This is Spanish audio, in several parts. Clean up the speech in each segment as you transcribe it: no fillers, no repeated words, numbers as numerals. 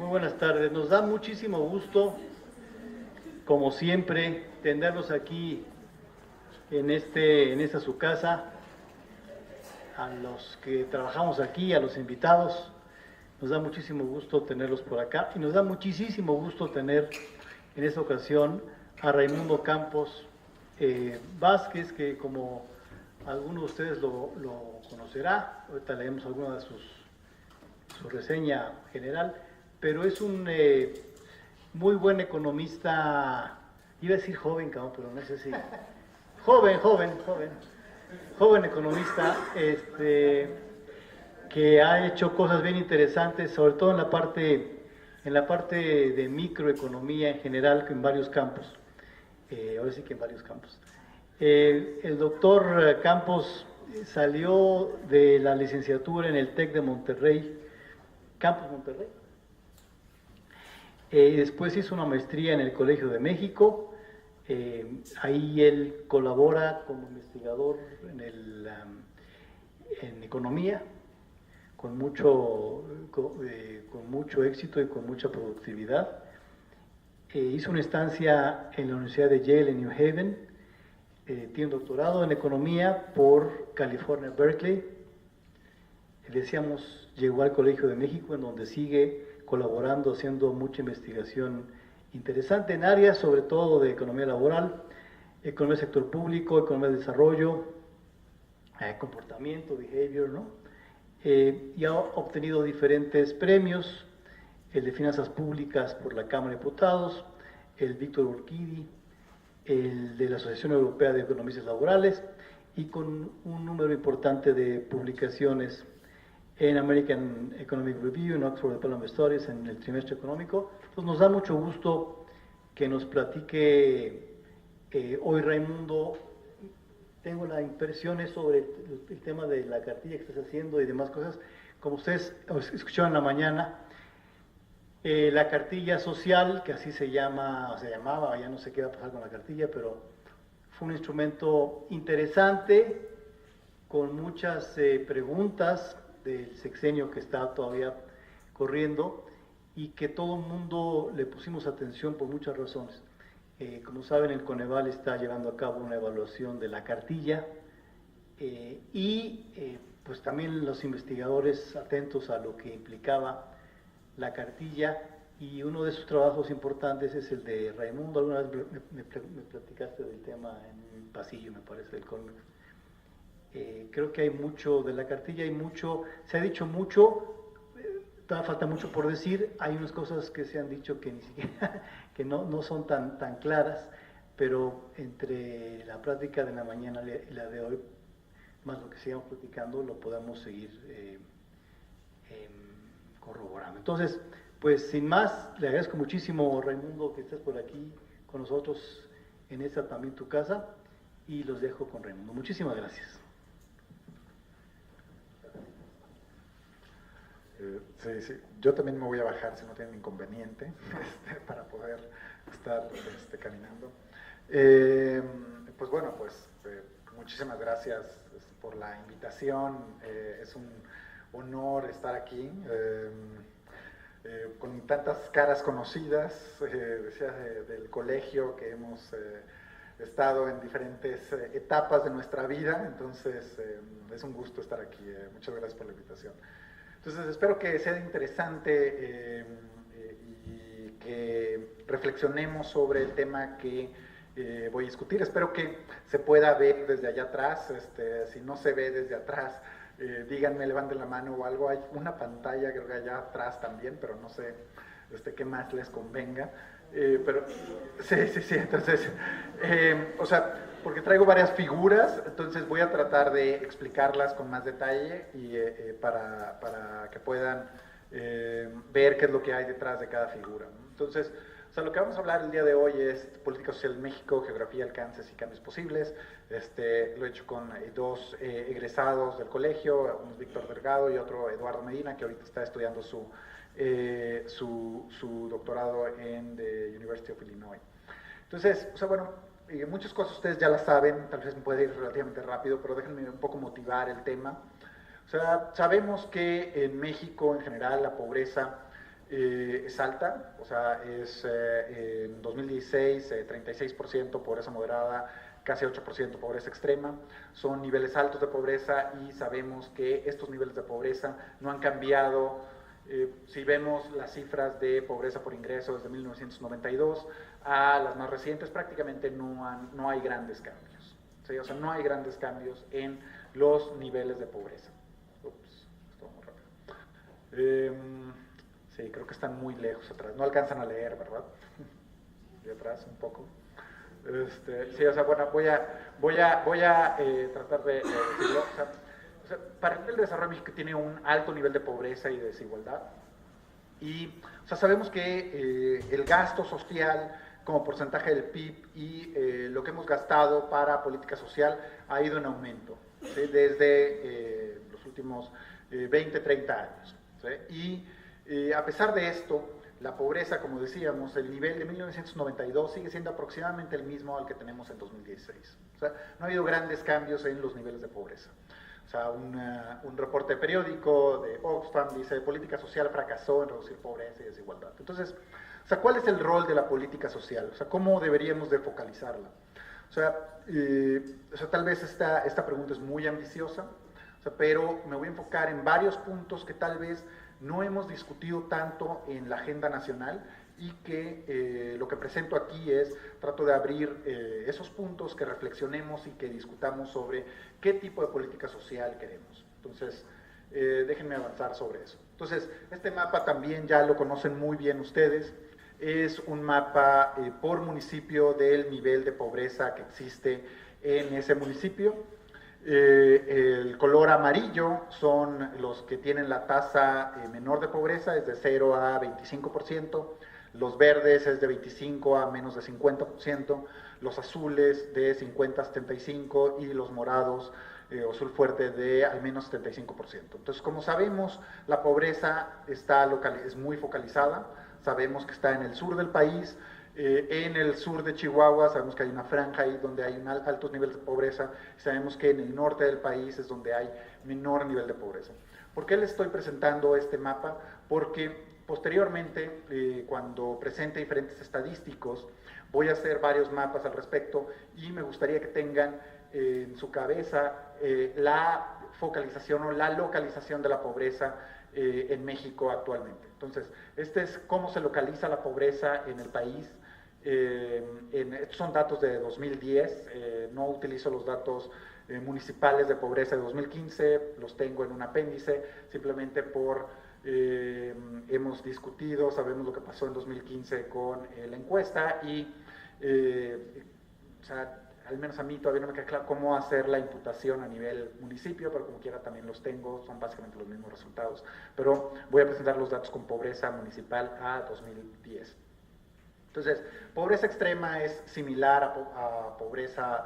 Muy buenas tardes. Nos da muchísimo gusto, como siempre, tenerlos aquí en esta su casa, a los que trabajamos aquí, a los invitados. Nos da muchísimo gusto tenerlos por acá y nos da muchísimo gusto tener en esta ocasión a Raimundo Campos Vázquez, que como alguno de ustedes lo conocerá, ahorita leemos alguna de su reseña general, pero es un muy buen economista, iba a decir joven, cabrón, pero no sé si... Joven economista, que ha hecho cosas bien interesantes, sobre todo en la parte de microeconomía en general, en varios campos. Ahora sí que en varios campos. El doctor Campos salió de la licenciatura en el TEC de Monterrey, Campus Monterrey. Después hizo una maestría en el Colegio de México. Ahí él colabora como investigador en economía, con mucho éxito y con mucha productividad. Hizo una estancia en la Universidad de Yale en New Haven. Tiene un doctorado en economía por California, Berkeley. Decíamos, llegó al Colegio de México, en donde sigue colaborando, haciendo mucha investigación interesante en áreas, sobre todo de economía laboral, economía del sector público, economía del desarrollo, comportamiento, behavior, ¿no? Y ha obtenido diferentes premios, el de Finanzas Públicas por la Cámara de Diputados, el Víctor Urquidi, el de la Asociación Europea de Economistas Laborales, y con un número importante de publicaciones en American Economic Review, en Oxford Department of Studies, en el trimestre económico. Entonces nos da mucho gusto que nos platique hoy Raimundo. Tengo la impresión sobre el tema de la cartilla que estás haciendo y demás cosas. Como ustedes escucharon en la mañana, la cartilla social, que así se llama, o se llamaba, ya no sé qué va a pasar con la cartilla, pero fue un instrumento interesante, con muchas preguntas del sexenio que está todavía corriendo y que todo el mundo le pusimos atención por muchas razones. Como saben, el Coneval está llevando a cabo una evaluación de la cartilla pues también los investigadores atentos a lo que implicaba la cartilla, y uno de sus trabajos importantes es el de Raimundo. Alguna vez me platicaste del tema en un pasillo, me parece, del Colmex. Creo que hay mucho de la cartilla, se ha dicho mucho, todavía falta mucho por decir. Hay unas cosas que se han dicho que ni siquiera, que no son tan claras, pero entre la práctica de la mañana y la de hoy, más lo que sigamos platicando, lo podamos seguir corroborando. Entonces, pues sin más, le agradezco muchísimo, Raimundo, que estés por aquí con nosotros en esta también tu casa, y los dejo con Raimundo. Muchísimas gracias. Sí. Yo también me voy a bajar si no tienen inconveniente para poder estar caminando. Pues bueno, muchísimas gracias por la invitación. Es un honor estar aquí con tantas caras conocidas, decía, del colegio, que hemos estado en diferentes etapas de nuestra vida. Entonces es un gusto estar aquí. Muchas gracias por la invitación. Entonces espero que sea interesante y que reflexionemos sobre el tema que voy a discutir. Espero que se pueda ver desde allá atrás. Si no se ve desde atrás, díganme, levanten la mano o algo. Hay una pantalla, creo que allá atrás también, pero no sé qué más les convenga. Pero sí, entonces, porque traigo varias figuras, entonces voy a tratar de explicarlas con más detalle y para que puedan ver qué es lo que hay detrás de cada figura, ¿no? Entonces, lo que vamos a hablar el día de hoy es política social en México, geografía, alcances y cambios posibles. Lo he hecho con dos egresados del colegio, uno es Víctor Delgado y otro Eduardo Medina, que ahorita está estudiando su doctorado en the University of Illinois. Entonces, muchas cosas ustedes ya las saben, tal vez me puede ir relativamente rápido, pero déjenme un poco motivar el tema. Sabemos que en México en general la pobreza es alta, o sea, en 2016 36% pobreza moderada, casi 8% pobreza extrema. Son niveles altos de pobreza y sabemos que estos niveles de pobreza no han cambiado. Si vemos las cifras de pobreza por ingreso desde 1992 a las más recientes, prácticamente no hay grandes cambios. ¿Sí? O sea, no hay grandes cambios en los niveles de pobreza. Ups, esto va muy rápido. Sí, creo que están muy lejos atrás. No alcanzan a leer, ¿verdad? De atrás un poco. Sí, o sea, bueno, voy a tratar de decirlo. O sea, para el desarrollo México tiene un alto nivel de pobreza y de desigualdad. Y, o sea, sabemos que el gasto social como porcentaje del PIB y lo que hemos gastado para política social ha ido en aumento, ¿sí? Desde los últimos 20, 30 años. ¿Sí? Y a pesar de esto, la pobreza, como decíamos, el nivel de 1992 sigue siendo aproximadamente el mismo al que tenemos en 2016. O sea, no ha habido grandes cambios en los niveles de pobreza. O sea, un reporte periódico de Oxfam dice política social fracasó en reducir pobreza y desigualdad. Entonces, o sea, ¿cuál es el rol de la política social? O sea, ¿cómo deberíamos de focalizarla? O sea, tal vez esta pregunta es muy ambiciosa, o sea, pero me voy a enfocar en varios puntos que tal vez no hemos discutido tanto en la agenda nacional y que lo que presento aquí trato de abrir esos puntos, que reflexionemos y que discutamos sobre qué tipo de política social queremos. Entonces, déjenme avanzar sobre eso. Entonces, este mapa también ya lo conocen muy bien ustedes. Es un mapa por municipio del nivel de pobreza que existe en ese municipio. El color amarillo son los que tienen la tasa menor de pobreza, es de 0 a 25%, los verdes es de 25 a menos de 50%, los azules de 50 a 75% y los morados o azul fuerte de al menos 75%. Entonces, como sabemos, la pobreza es muy focalizada, sabemos que está en el sur del país. En el sur de Chihuahua sabemos que hay una franja ahí donde hay altos niveles de pobreza, sabemos que en el norte del país es donde hay menor nivel de pobreza. ¿Por qué les estoy presentando este mapa? Porque posteriormente, cuando presente diferentes estadísticos, voy a hacer varios mapas al respecto y me gustaría que tengan en su cabeza la focalización o la localización de la pobreza en México actualmente. Entonces, este es cómo se localiza la pobreza en el país. Estos son datos de 2010, no utilizo los datos municipales de pobreza de 2015, los tengo en un apéndice, simplemente hemos discutido, sabemos lo que pasó en 2015 con la encuesta y, o sea, al menos a mí todavía no me queda claro cómo hacer la imputación a nivel municipio, pero como quiera también los tengo, son básicamente los mismos resultados. Pero voy a presentar los datos con pobreza municipal a 2010. Entonces, pobreza extrema es similar a pobreza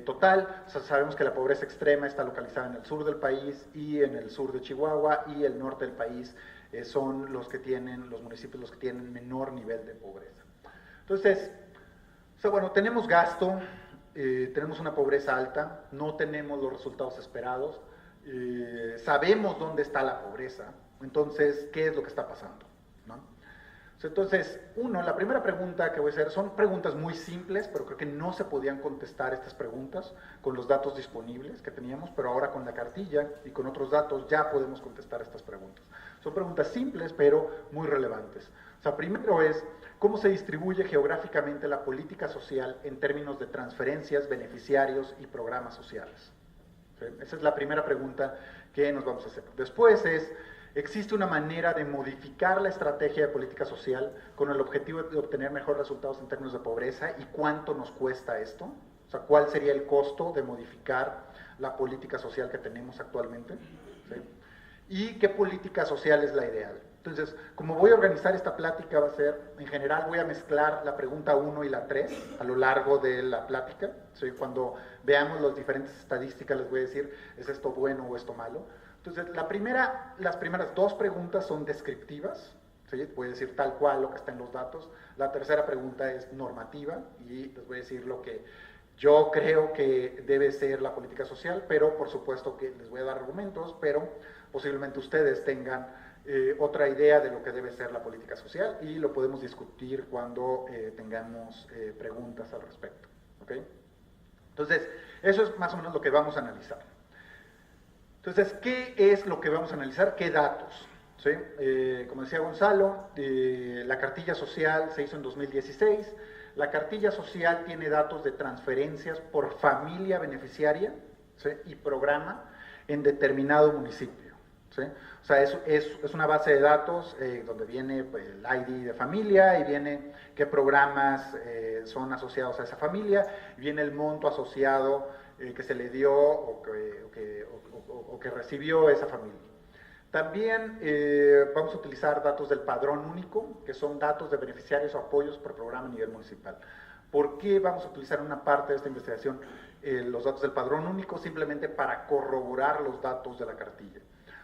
total. O sea, sabemos que la pobreza extrema está localizada en el sur del país y en el sur de Chihuahua, y el norte del país son los municipios los que tienen menor nivel de pobreza. Entonces, o sea, bueno, tenemos gasto, tenemos una pobreza alta, no tenemos los resultados esperados, sabemos dónde está la pobreza, entonces, ¿qué es lo que está pasando? ¿No? Entonces, la primera pregunta que voy a hacer, son preguntas muy simples, pero creo que no se podían contestar estas preguntas con los datos disponibles que teníamos, pero ahora con la cartilla y con otros datos ya podemos contestar estas preguntas. Son preguntas simples, pero muy relevantes. O sea, primero es, ¿cómo se distribuye geográficamente la política social en términos de transferencias, beneficiarios y programas sociales? ¿Sí? Esa es la primera pregunta que nos vamos a hacer. Después ¿existe una manera de modificar la estrategia de política social con el objetivo de obtener mejores resultados en términos de pobreza? ¿Y cuánto nos cuesta esto? O sea, ¿cuál sería el costo de modificar la política social que tenemos actualmente? ¿Sí? ¿Y qué política social es la ideal? Entonces, como voy a organizar esta plática, va a ser, en general voy a mezclar la pregunta 1 y la 3 a lo largo de la plática. ¿Sí? Cuando veamos las diferentes estadísticas les voy a decir, ¿es esto bueno o esto malo? Entonces, las primeras dos preguntas son descriptivas, ¿sí? Voy a decir tal cual lo que está en los datos. La tercera pregunta es normativa y les voy a decir lo que yo creo que debe ser la política social, pero por supuesto que les voy a dar argumentos, pero posiblemente ustedes tengan otra idea de lo que debe ser la política social, y lo podemos discutir cuando tengamos preguntas al respecto. ¿Okay? Entonces, eso es más o menos lo que vamos a analizar. Entonces, ¿qué es lo que vamos a analizar? ¿Qué datos? ¿Sí? Como decía Gonzalo, la cartilla social se hizo en 2016. La cartilla social tiene datos de transferencias por familia beneficiaria, ¿sí? Y programa en determinado municipio. ¿Sí? O sea, es una base de datos donde viene pues, el ID de familia y viene qué programas son asociados a esa familia, y viene el monto asociado que se le dio o que recibió esa familia. También vamos a utilizar datos del padrón único, que son datos de beneficiarios o apoyos por programa a nivel municipal. ¿Por qué vamos a utilizar en una parte de esta investigación los datos del padrón único? Simplemente para corroborar los datos de la cartilla.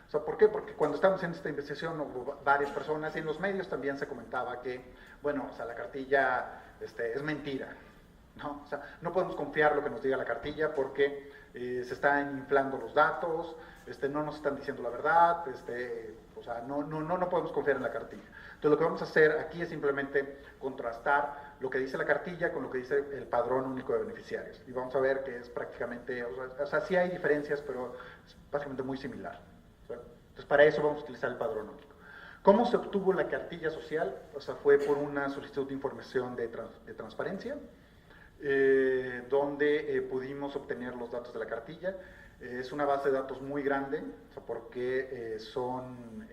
O sea, ¿por qué? Porque cuando estábamos haciendo esta investigación hubo varias personas y en los medios también se comentaba que, bueno, o sea, la cartilla es mentira, ¿no? O sea, no podemos confiar lo que nos diga la cartilla porque se están inflando los datos, no nos están diciendo la verdad, o sea, no podemos confiar en la cartilla. Entonces lo que vamos a hacer aquí es simplemente contrastar lo que dice la cartilla con lo que dice el padrón único de beneficiarios. Y vamos a ver que es prácticamente, o sea, sí hay diferencias, pero es básicamente muy similar. Entonces para eso vamos a utilizar el padrón único. ¿Cómo se obtuvo la cartilla social? O sea, fue por una solicitud de información de transparencia, donde pudimos obtener los datos de la cartilla. Es una base de datos muy grande, o sea, porque son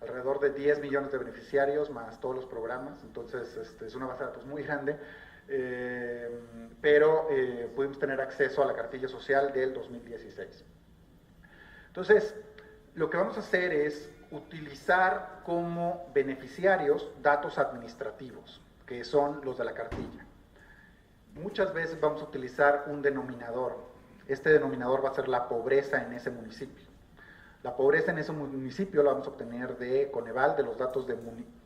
alrededor de 10 millones de beneficiarios más todos los programas, entonces es una base de datos muy grande, pero pudimos tener acceso a la cartilla social del 2016. Entonces, lo que vamos a hacer es utilizar como beneficiarios datos administrativos, que son los de la cartilla. Muchas veces vamos a utilizar un denominador. Este denominador va a ser la pobreza en ese municipio. La pobreza en ese municipio la vamos a obtener de Coneval, de los datos de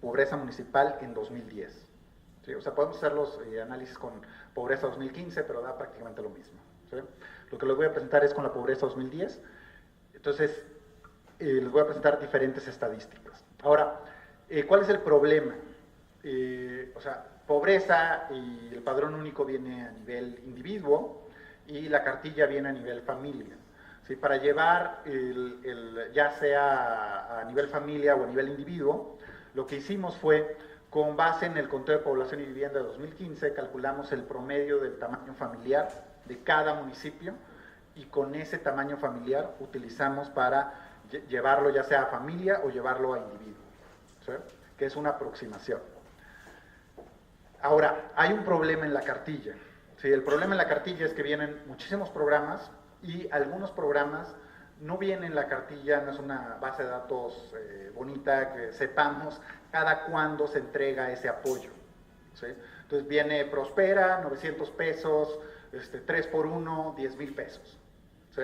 pobreza municipal en 2010. ¿Sí? O sea, podemos hacer los análisis con pobreza 2015, pero da prácticamente lo mismo. ¿Sí? Lo que les voy a presentar es con la pobreza 2010. Entonces, les voy a presentar diferentes estadísticas. Ahora, ¿cuál es el problema? O sea, pobreza y el padrón único viene a nivel individuo y la cartilla viene a nivel familia. ¿Sí? Para llevar ya sea a nivel familia o a nivel individuo, lo que hicimos fue, con base en el conteo de población y vivienda de 2015, calculamos el promedio del tamaño familiar de cada municipio y con ese tamaño familiar utilizamos para llevarlo ya sea a familia o llevarlo a individuo, ¿sí? Que es una aproximación. Ahora, hay un problema en la cartilla. ¿Sí? El problema en la cartilla es que vienen muchísimos programas y algunos programas no vienen en la cartilla, no es una base de datos bonita que sepamos cada cuándo se entrega ese apoyo. ¿Sí? Entonces viene Prospera, 900 pesos, 3x1, 10,000 pesos. ¿Sí?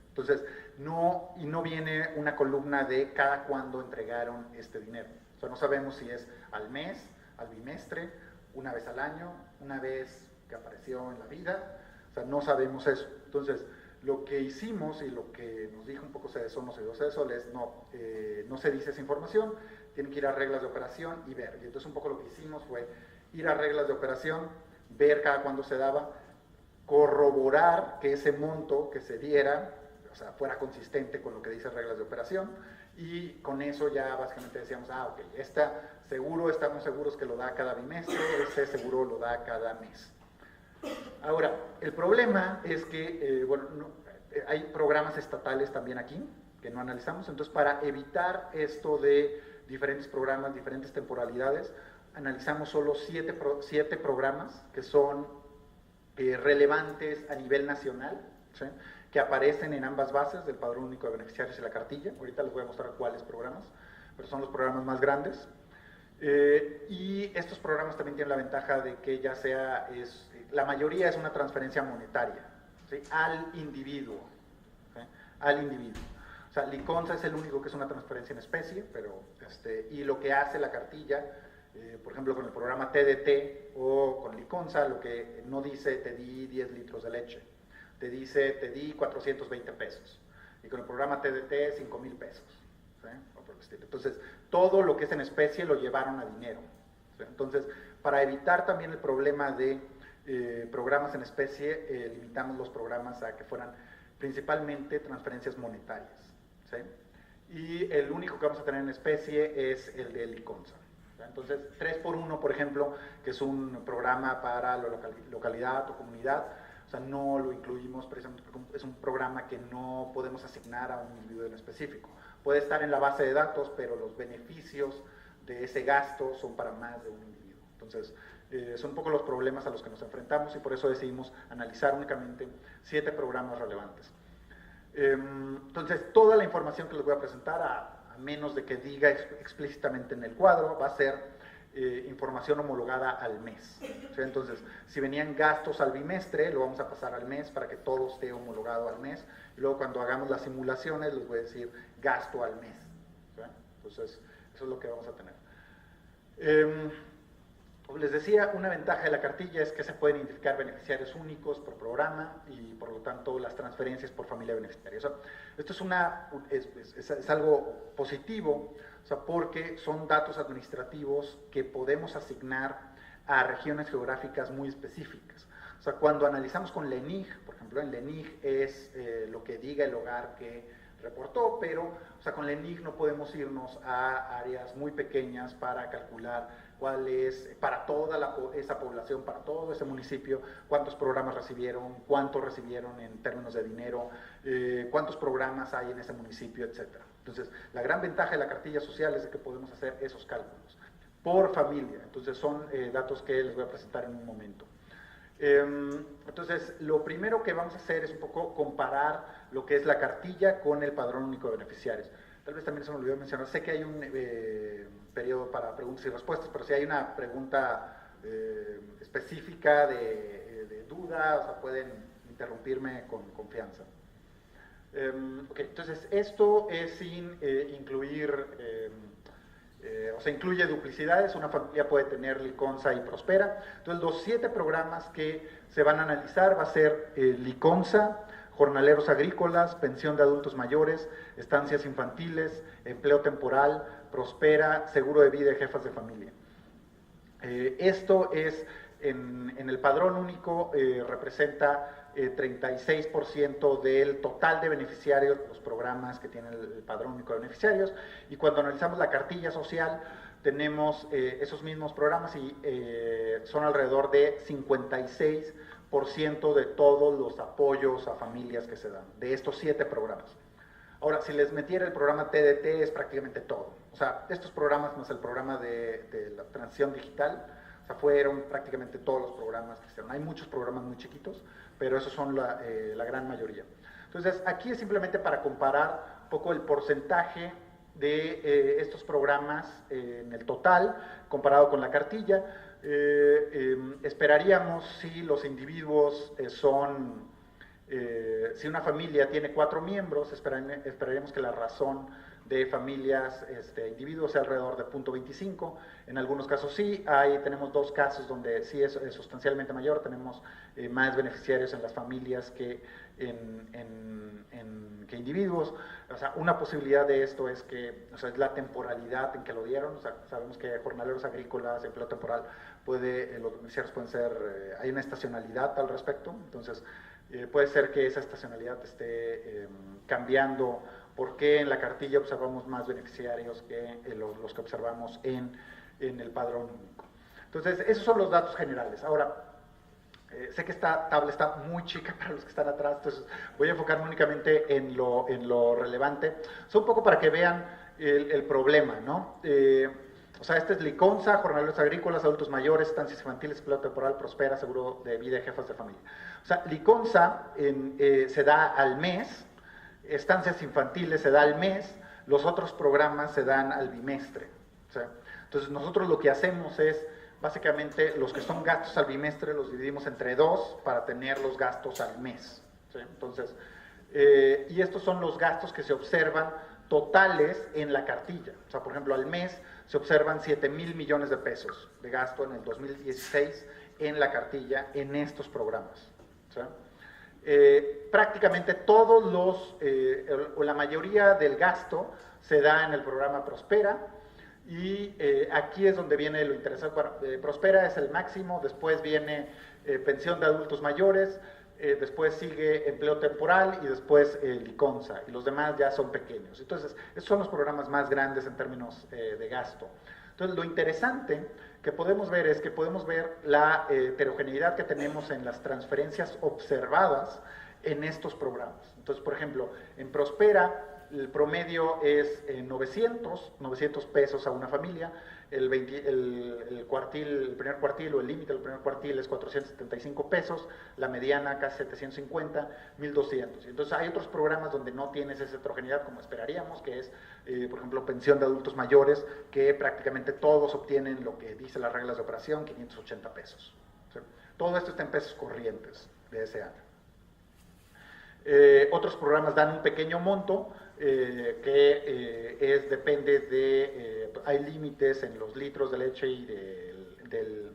Entonces, no viene una columna de cada cuándo entregaron este dinero. O sea, no sabemos si es al mes, al bimestre, una vez al año, una vez que apareció en la vida, o sea, no sabemos eso. Entonces, lo que hicimos y lo que nos dijo un poco Cedeso, no es no se dice esa información, tienen que ir a reglas de operación y ver. Y entonces un poco lo que hicimos fue ir a reglas de operación, ver cada cuándo se daba, corroborar que ese monto que se diera, o sea, fuera consistente con lo que dice reglas de operación, y con eso ya básicamente decíamos, ok, estamos seguros que lo da cada bimestre, seguro lo da cada mes. Ahora, el problema es que, hay programas estatales también aquí, que no analizamos, entonces para evitar esto de diferentes programas, diferentes temporalidades, analizamos solo 7 programas que son relevantes a nivel nacional, ¿sí? Que aparecen en ambas bases del Padrón Único de Beneficiarios y la cartilla. Ahorita les voy a mostrar cuáles programas, pero son los programas más grandes. Y estos programas también tienen la ventaja de que la mayoría es una transferencia monetaria, ¿sí? Al individuo, ¿sí? Al individuo. O sea, Liconza es el único que es una transferencia en especie, pero y lo que hace la cartilla, por ejemplo, con el programa TDT o con Liconza, lo que no dice te di 10 litros de leche, te dice te di 420 pesos. Y con el programa TDT 5,000 pesos. ¿sí? O por el estilo. Entonces, todo lo que es en especie lo llevaron a dinero. ¿Sí? Entonces, para evitar también el problema de programas en especie, limitamos los programas a que fueran principalmente transferencias monetarias. ¿Sí? Y el único que vamos a tener en especie es el de Liconza. Entonces, 3x1, por ejemplo, que es un programa para la localidad o comunidad, o sea, no lo incluimos precisamente porque es un programa que no podemos asignar a un individuo en específico. Puede estar en la base de datos, pero los beneficios de ese gasto son para más de un individuo. Entonces, son un poco los problemas a los que nos enfrentamos y por eso decidimos analizar únicamente 7 programas relevantes. Entonces, toda la información que les voy a presentar, a menos de que diga explícitamente en el cuadro, va a ser información homologada al mes. ¿Sí? Entonces, si venían gastos al bimestre, lo vamos a pasar al mes para que todo esté homologado al mes. Y luego cuando hagamos las simulaciones, les voy a decir gasto al mes. ¿Sí? Entonces, eso es lo que vamos a tener. Les decía, una ventaja de la cartilla es que se pueden identificar beneficiarios únicos por programa y por lo tanto las transferencias por familia beneficiaria. O sea, esto es algo positivo, o sea, porque son datos administrativos que podemos asignar a regiones geográficas muy específicas. O sea, cuando analizamos con LENIG, por ejemplo, en LENIG es lo que diga el hogar que reportó, pero o sea, con LENIG no podemos irnos a áreas muy pequeñas para calcular cuál es, para toda esa población, para todo ese municipio, cuántos programas recibieron, cuántos recibieron en términos de dinero, cuántos programas hay en ese municipio, etc. Entonces, la gran ventaja de la cartilla social es de que podemos hacer esos cálculos por familia. Entonces, son datos que les voy a presentar en un momento. Entonces, lo primero que vamos a hacer es un poco comparar lo que es la cartilla con el padrón único de beneficiarios. Tal vez también se me olvidó mencionar, sé que hay un periodo para preguntas y respuestas, pero si hay una pregunta específica de duda, o sea, pueden interrumpirme con confianza. Okay, entonces, esto es sin incluir, o sea, incluye duplicidades. Una familia puede tener Liconza y Prospera. Entonces, los 7 programas que se van a analizar va a ser Liconza, jornaleros agrícolas, pensión de adultos mayores, estancias infantiles, empleo temporal, Prospera, seguro de vida y jefas de familia. Esto es, en el padrón único, representa 36% del total de beneficiarios, los programas que tienen el padrón único de beneficiarios, y cuando analizamos la cartilla social, tenemos esos mismos programas y son alrededor de 56% de todos los apoyos a familias que se dan, de estos 7 programas. Ahora, si les metiera el programa TDT, es prácticamente todo. O sea, estos programas más el programa de la transición digital, o sea, fueron prácticamente todos los programas que hicieron. Hay muchos programas muy chiquitos, pero esos son la gran mayoría. Entonces, aquí es simplemente para comparar un poco el porcentaje de estos programas en el total, comparado con la cartilla. Esperaríamos, si los individuos si una familia tiene 4 miembros, esperaríamos que la razón de familias, individuos, sea alrededor de 0.25. En algunos casos sí, tenemos 2 casos donde sí es sustancialmente mayor, tenemos más beneficiarios en las familias que que individuos. O sea, una posibilidad de esto es que, o sea, es la temporalidad en que lo dieron. O sea, sabemos que jornaleros agrícolas, empleo temporal, los beneficiarios pueden ser, hay una estacionalidad al respecto, entonces puede ser que esa estacionalidad esté cambiando, porque en la cartilla observamos más beneficiarios que los que observamos en el padrón único. Entonces, esos son los datos generales. Ahora, sé que esta tabla está muy chica para los que están atrás, entonces voy a enfocarme únicamente en lo relevante. Un poco para que vean el problema, ¿no? O sea, este es Liconza, jornaleros agrícolas, adultos mayores, estancias infantiles, empleo temporal, Prospera, seguro de vida y jefas de familia. O sea, Liconza se da al mes, estancias infantiles se da al mes, los otros programas se dan al bimestre. O sea, entonces, nosotros lo que hacemos es, básicamente, los que son gastos al bimestre los dividimos entre 2 para tener los gastos al mes. ¿Sí? Entonces, y estos son los gastos que se observan totales en la cartilla. O sea, por ejemplo, al mes se observan 7,000 millones de pesos de gasto en el 2016 en la cartilla en estos programas. ¿Sí? prácticamente todos los, o la mayoría del gasto se da en el programa Prospera, y aquí es donde viene lo interesante. Bueno, Prospera es el máximo, después viene pensión de adultos mayores, después sigue empleo temporal y después el ICONSA, y los demás ya son pequeños. Entonces, esos son los programas más grandes en términos de gasto. Entonces, lo interesante que podemos ver es que podemos ver la heterogeneidad que tenemos en las transferencias observadas en estos programas. Entonces, por ejemplo, en Prospera el promedio es 900 pesos a una familia, el primer cuartil o el límite del primer cuartil es 475 pesos, la mediana casi 750, 1200. Entonces hay otros programas donde no tienes esa heterogeneidad como esperaríamos, que es, por ejemplo, pensión de adultos mayores, que prácticamente todos obtienen lo que dice las reglas de operación, 580 pesos. ¿Sí? Todo esto está en pesos corrientes de ese año. Otros programas dan un pequeño monto, depende de, hay límites en los litros de leche y de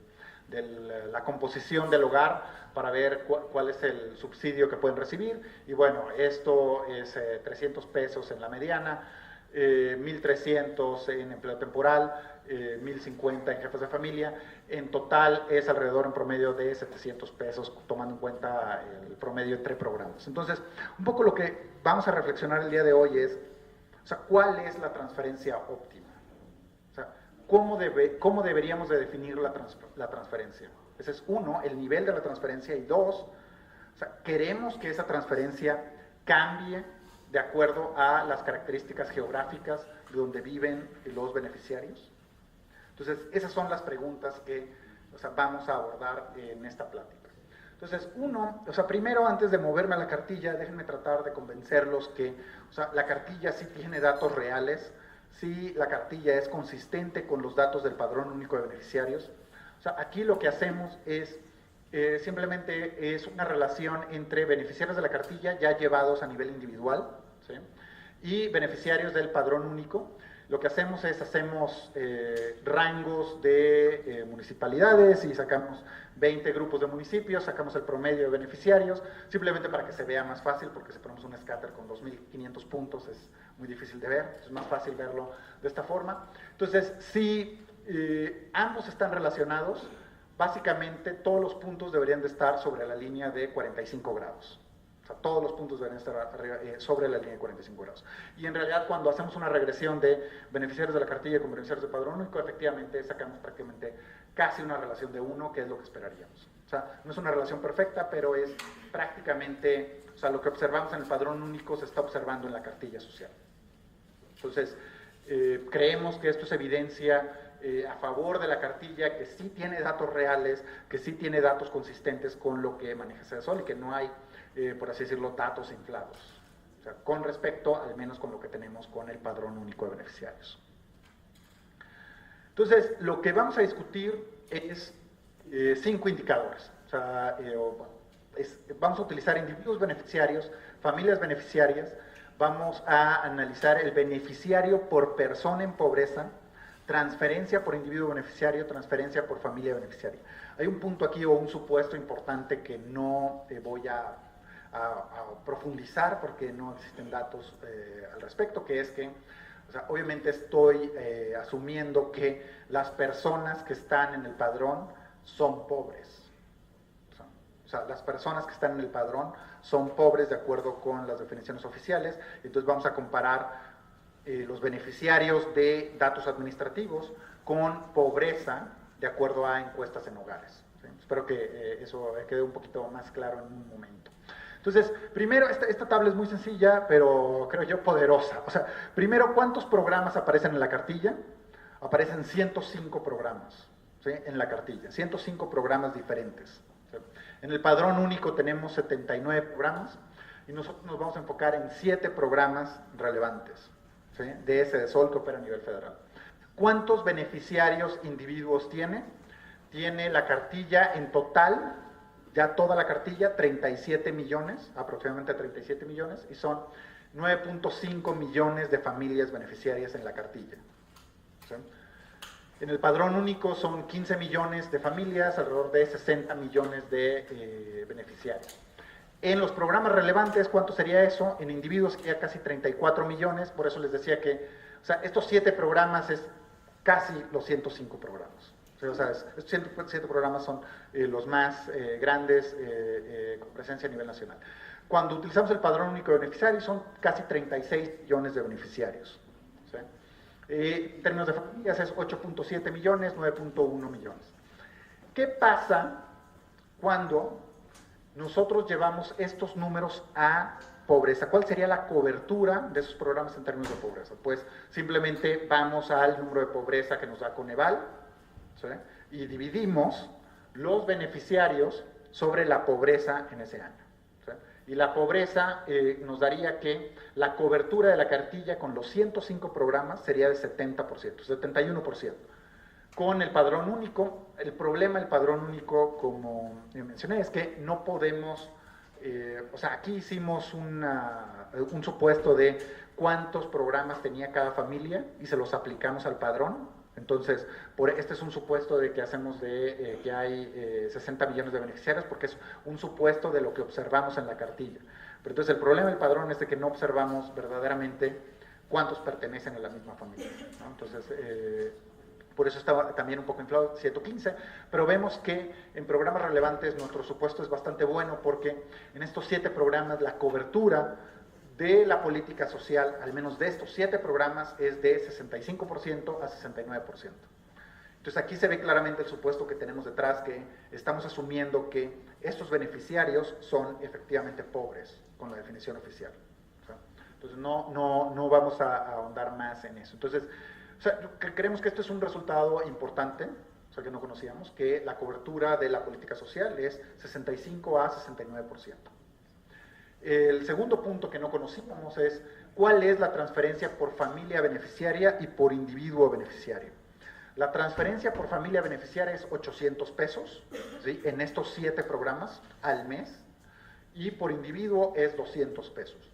la composición del hogar para ver cuál es el subsidio que pueden recibir. Y bueno, esto es 300 pesos en la mediana, 1,300 en empleo temporal, 1,050 en jefes de familia. En total es alrededor en promedio de 700 pesos, tomando en cuenta el promedio entre programas. Entonces, un poco lo que vamos a reflexionar el día de hoy es, o sea, ¿cuál es la transferencia óptima? O sea, ¿cómo deberíamos de definir la transferencia? Ese es uno, el nivel de la transferencia, y dos, o sea, ¿queremos que esa transferencia cambie de acuerdo a las características geográficas de donde viven los beneficiarios? Entonces, esas son las preguntas que, o sea, vamos a abordar en esta plática. Entonces, primero, antes de moverme a la cartilla, déjenme tratar de convencerlos que, o sea, la cartilla sí tiene datos reales, sí la cartilla es consistente con los datos del Padrón Único de Beneficiarios. O sea, aquí lo que hacemos es, simplemente es una relación entre beneficiarios de la cartilla ya llevados a nivel individual, ¿sí?, y beneficiarios del Padrón Único. Lo que hacemos es, rangos de municipalidades y sacamos 20 grupos de municipios, sacamos el promedio de beneficiarios, simplemente para que se vea más fácil, porque si ponemos un scatter con 2.500 puntos es muy difícil de ver, es más fácil verlo de esta forma. Entonces, si ambos están relacionados, básicamente todos los puntos deberían de estar sobre la línea de 45 grados. O sea, todos los puntos deben estar sobre la línea de 45 grados. Y en realidad, cuando hacemos una regresión de beneficiarios de la cartilla con beneficiarios del Padrón Único, efectivamente sacamos prácticamente casi una relación de 1, que es lo que esperaríamos. O sea, no es una relación perfecta, pero es prácticamente, o sea, lo que observamos en el Padrón Único se está observando en la cartilla social. Entonces, creemos que esto es evidencia a favor de la cartilla, que sí tiene datos reales, que sí tiene datos consistentes con lo que maneja CEDESOL, y que no hay, por así decirlo, datos inflados, o sea, con respecto, al menos con lo que tenemos con el Padrón Único de Beneficiarios. Entonces, lo que vamos a discutir es 5 indicadores. O sea, vamos a utilizar individuos beneficiarios, familias beneficiarias, vamos a analizar el beneficiario por persona en pobreza, transferencia por individuo beneficiario, transferencia por familia beneficiaria. Hay un punto aquí o un supuesto importante que no voy a profundizar porque no existen datos al respecto, que es que, o sea, obviamente estoy asumiendo que las personas que están en el padrón son pobres. O sea, las personas que están en el padrón son pobres de acuerdo con las definiciones oficiales. Entonces vamos a comparar los beneficiarios de datos administrativos con pobreza de acuerdo a encuestas en hogares. ¿Sí? Espero que eso quede un poquito más claro en un momento. Entonces, primero, esta tabla es muy sencilla, pero creo yo poderosa. O sea, primero, ¿cuántos programas aparecen en la cartilla? Aparecen 105 programas, ¿sí?, en la cartilla, 105 programas diferentes. ¿Sí? En el Padrón Único tenemos 79 programas y nosotros nos vamos a enfocar en 7 programas relevantes, ¿sí?, de CEDESOL que opera a nivel federal. ¿Cuántos beneficiarios individuos tiene? Tiene la cartilla en total, ya toda la cartilla, 37 millones, aproximadamente 37 millones, y son 9.5 millones de familias beneficiarias en la cartilla. ¿Sí? En el Padrón Único son 15 millones de familias, alrededor de 60 millones de beneficiarios. En los programas relevantes, ¿cuánto sería eso? En individuos sería casi 34 millones, por eso les decía que, o sea, estos 7 programas es casi los 105 programas. O sea, estos 7 programas son los más grandes con presencia a nivel nacional. Cuando utilizamos el padrón único de beneficiarios, son casi 36 millones de beneficiarios. ¿Sí? En términos de familias es 8.7 millones, 9.1 millones. ¿Qué pasa cuando nosotros llevamos estos números a pobreza? ¿Cuál sería la cobertura de esos programas en términos de pobreza? Pues simplemente vamos al número de pobreza que nos da Coneval, ¿sí? Y dividimos los beneficiarios sobre la pobreza en ese año. ¿Sí? Y la pobreza nos daría que la cobertura de la cartilla con los 105 programas sería de 70%, 71%. Con el padrón único, el problema del padrón único, como mencioné, es que no podemos, o sea, aquí hicimos un supuesto de cuántos programas tenía cada familia y se los aplicamos al padrón. Entonces, este es un supuesto de que hacemos de que hay 60 millones de beneficiarios, porque es un supuesto de lo que observamos en la cartilla. Pero entonces el problema del padrón es de que no observamos verdaderamente cuántos pertenecen a la misma familia, ¿no? Entonces, por eso estaba también un poco inflado, 115, pero vemos que en programas relevantes nuestro supuesto es bastante bueno, porque en estos 7 programas la cobertura de la política social, al menos de estos 7 programas, es de 65% a 69%. Entonces aquí se ve claramente el supuesto que tenemos detrás, que estamos asumiendo que estos beneficiarios son efectivamente pobres, con la definición oficial. Entonces no vamos a ahondar más en eso. Entonces, o sea, creemos que esto es un resultado importante, o sea, que no conocíamos, que la cobertura de la política social es 65 a 69%. El segundo punto que no conocíamos es cuál es la transferencia por familia beneficiaria y por individuo beneficiario. La transferencia por familia beneficiaria es 800 pesos, ¿sí? En estos 7 programas al mes, y por individuo es 200 pesos.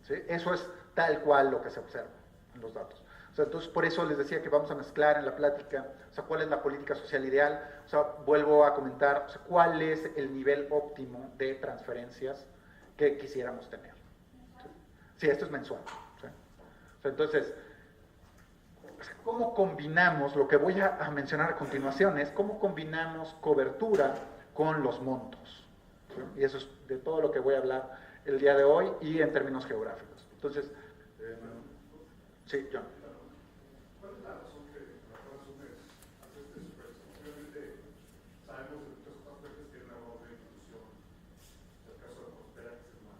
¿Sí? Eso es tal cual lo que se observa en los datos. O sea, entonces, por eso les decía que vamos a mezclar en la plática, o sea, cuál es la política social ideal, o sea, vuelvo a comentar, o sea, cuál es el nivel óptimo de transferencias que quisiéramos tener. Sí, esto es mensual. ¿Sí? O sea, entonces, ¿cómo combinamos? Lo que voy a mencionar a continuación es cómo combinamos cobertura con los montos. ¿Sí? Y eso es de todo lo que voy a hablar el día de hoy y en términos geográficos. Entonces, sí, John. ¿Cuál es la razón que asumes hacer este esfuerzo? Obviamente sabemos de muchas otras veces que hay una labor de inclusión. En el caso de Prospera, que es el más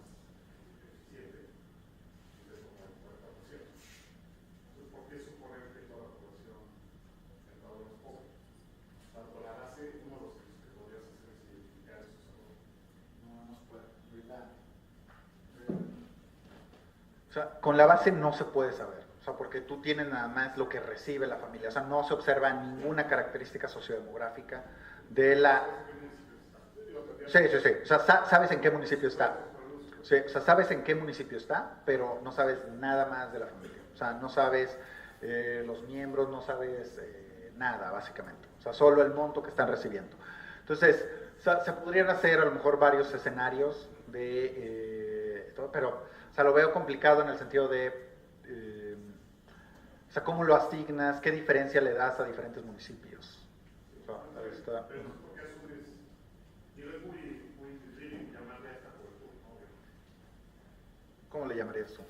eficiente, es como el 40%. Entonces, ¿por qué suponer que toda la población en Ecuador es pobre? Tanto la base, uno de los que podrías hacer es identificar esos errores. No se puede. O sea, con la base no se puede saber. O sea, porque tú tienes nada más lo que recibe la familia. O sea, no se observa ninguna característica sociodemográfica de la... Sí. O sea, sabes en qué municipio está. Sí, o sea, sabes en qué municipio está, pero no sabes nada más de la familia. O sea, no sabes los miembros, no sabes nada, básicamente. O sea, solo el monto que están recibiendo. Entonces, o sea, se podrían hacer a lo mejor varios escenarios de... pero, o sea, lo veo complicado en el sentido de... o sea, ¿cómo lo asignas? ¿Qué diferencia le das a diferentes municipios? Pero eso porque asumes, digo, es muy difícil llamarle a esta cobertura, ¿no? ¿Cómo le llamarías tú?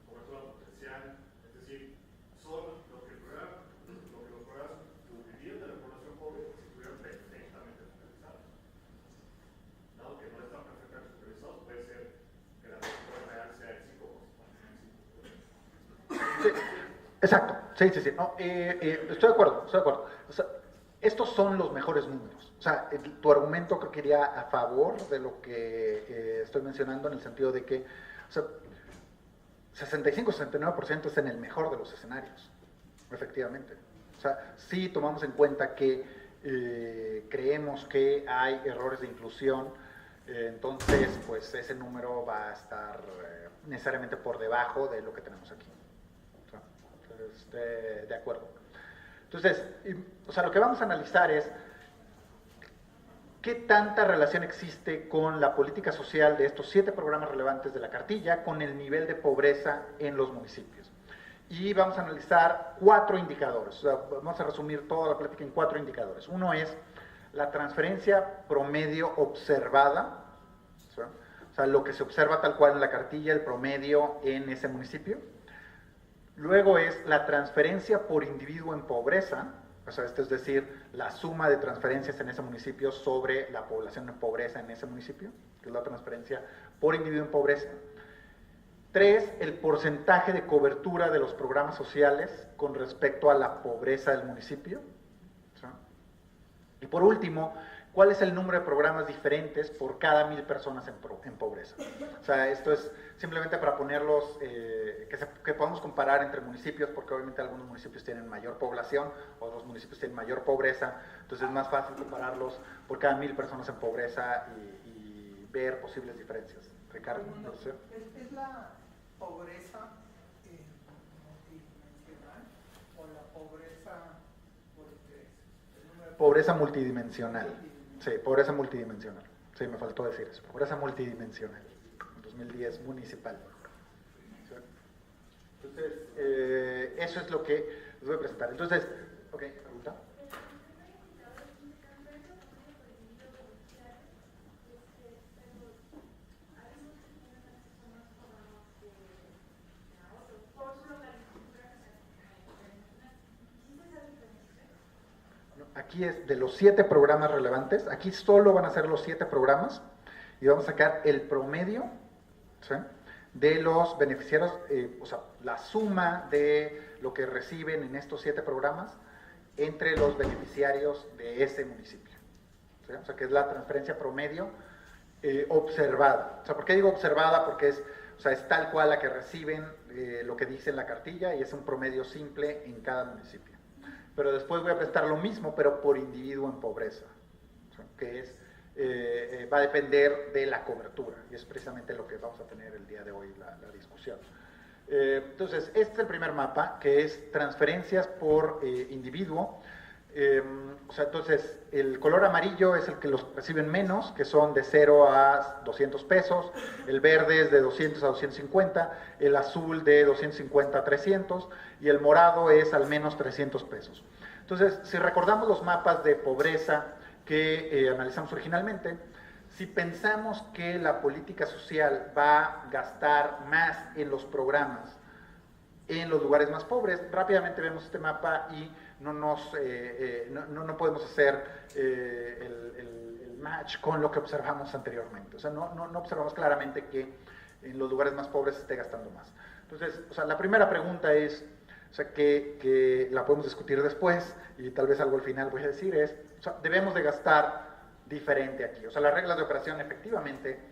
Cobertura potencial, es decir, son lo que los programas cubrirían de la población pobre si estuvieran perfectamente focalizados. Dado que no están perfectamente focalizados, puede ser que la cobertura real sea el 5%. Sí, exacto, sí. No, estoy de acuerdo. O sea, estos son los mejores números. O sea, tu argumento creo que iría a favor de lo que estoy mencionando, en el sentido de que, o sea, 65-69% es en el mejor de los escenarios, efectivamente. O sea, sí tomamos en cuenta que creemos que hay errores de inclusión, entonces, pues ese número va a estar necesariamente por debajo de lo que tenemos aquí. De acuerdo. Entonces, o sea, lo que vamos a analizar es ¿qué tanta relación existe con la política social de estos 7 programas relevantes de la cartilla con el nivel de pobreza en los municipios? Y vamos a analizar 4 indicadores. O sea, vamos a resumir toda la plática en 4 indicadores. Uno es la transferencia promedio observada, o sea, lo que se observa tal cual en la cartilla, el promedio en ese municipio. Luego es la transferencia por individuo en pobreza, o sea, esto es decir, la suma de transferencias en ese municipio sobre la población en pobreza en ese municipio, que es la transferencia por individuo en pobreza. 3, el porcentaje de cobertura de los programas sociales con respecto a la pobreza del municipio. ¿Sí? Y por último, ¿cuál es el número de programas diferentes por cada 1000 personas en pobreza? O sea, esto es simplemente para ponerlos, que podamos comparar entre municipios, porque obviamente algunos municipios tienen mayor población, otros municipios tienen mayor pobreza, entonces es más fácil compararlos por cada 1000 personas en pobreza y ver posibles diferencias. Ricardo, no sé. ¿Es la pobreza multidimensional o la pobreza por estrés? Pobreza multidimensional. Sí, pobreza multidimensional. Sí, me faltó decir eso. Pobreza multidimensional. 2010, municipal. Entonces, eso es lo que les voy a presentar. Entonces, ok, pregunta. Aquí es de los 7 programas relevantes, aquí solo van a ser los 7 programas y vamos a sacar el promedio, ¿sí?, de los beneficiarios, o sea, la suma de lo que reciben en estos 7 programas entre los beneficiarios de ese municipio. ¿Sí? O sea, que es la transferencia promedio observada. O sea, ¿por qué digo observada? Porque es, o sea, es tal cual la que reciben lo que dice en la cartilla y es un promedio simple en cada municipio. Pero después voy a presentar lo mismo, pero por individuo en pobreza, o sea, que es, va a depender de la cobertura, y es precisamente lo que vamos a tener el día de hoy, la discusión. Entonces, este es el primer mapa, que es transferencias por individuo. O sea, entonces, el color amarillo es el que los reciben menos, que son de 0 a 200 pesos, el verde es de 200 a 250, el azul de 250 a 300, y el morado es al menos 300 pesos. Entonces, si recordamos los mapas de pobreza que analizamos originalmente, si pensamos que la política social va a gastar más en los programas en los lugares más pobres, rápidamente vemos este mapa y no podemos hacer el match con lo que observamos anteriormente. O sea, no observamos claramente que en los lugares más pobres se esté gastando más. Entonces, o sea, la primera pregunta es, o sea, que la podemos discutir después y tal vez algo al final voy a decir es, o sea, debemos de gastar diferente aquí. O sea, las reglas de operación efectivamente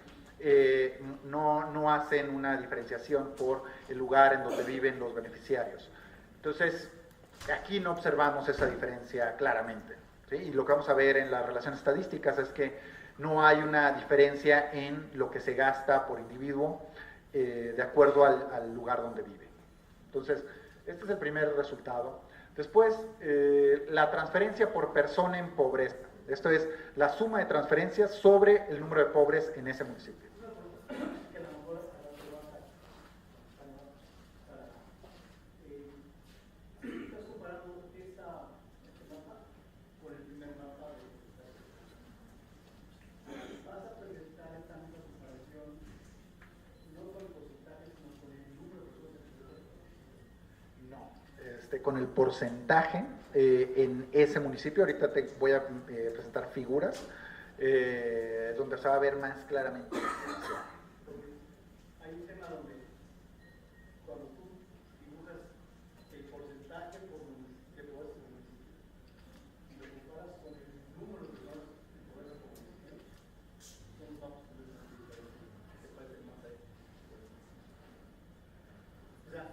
no hacen una diferenciación por el lugar en donde viven los beneficiarios. Entonces, aquí no observamos esa diferencia claramente, ¿sí? Y lo que vamos a ver en las relaciones estadísticas es que no hay una diferencia en lo que se gasta por individuo de acuerdo al lugar donde vive. Entonces, este es el primer resultado. Después, la transferencia por persona en pobreza. Esto es la suma de transferencias sobre el número de pobres en ese municipio. ¿Estás comparando este mapa con el primer mapa de vas a presentar esta misma comparación no con el porcentaje, sino con el número de personas que No, con el porcentaje en ese municipio. Ahorita te voy a presentar figuras donde se va a ver más claramente la diferencia. hay un tema donde cuando tú dibujas el porcentaje por de pobreza en el municipio y lo comparas con el número de personas en pobreza por municipio, son los mapas que ves aquí diferentes, que parecen más ahí. O sea,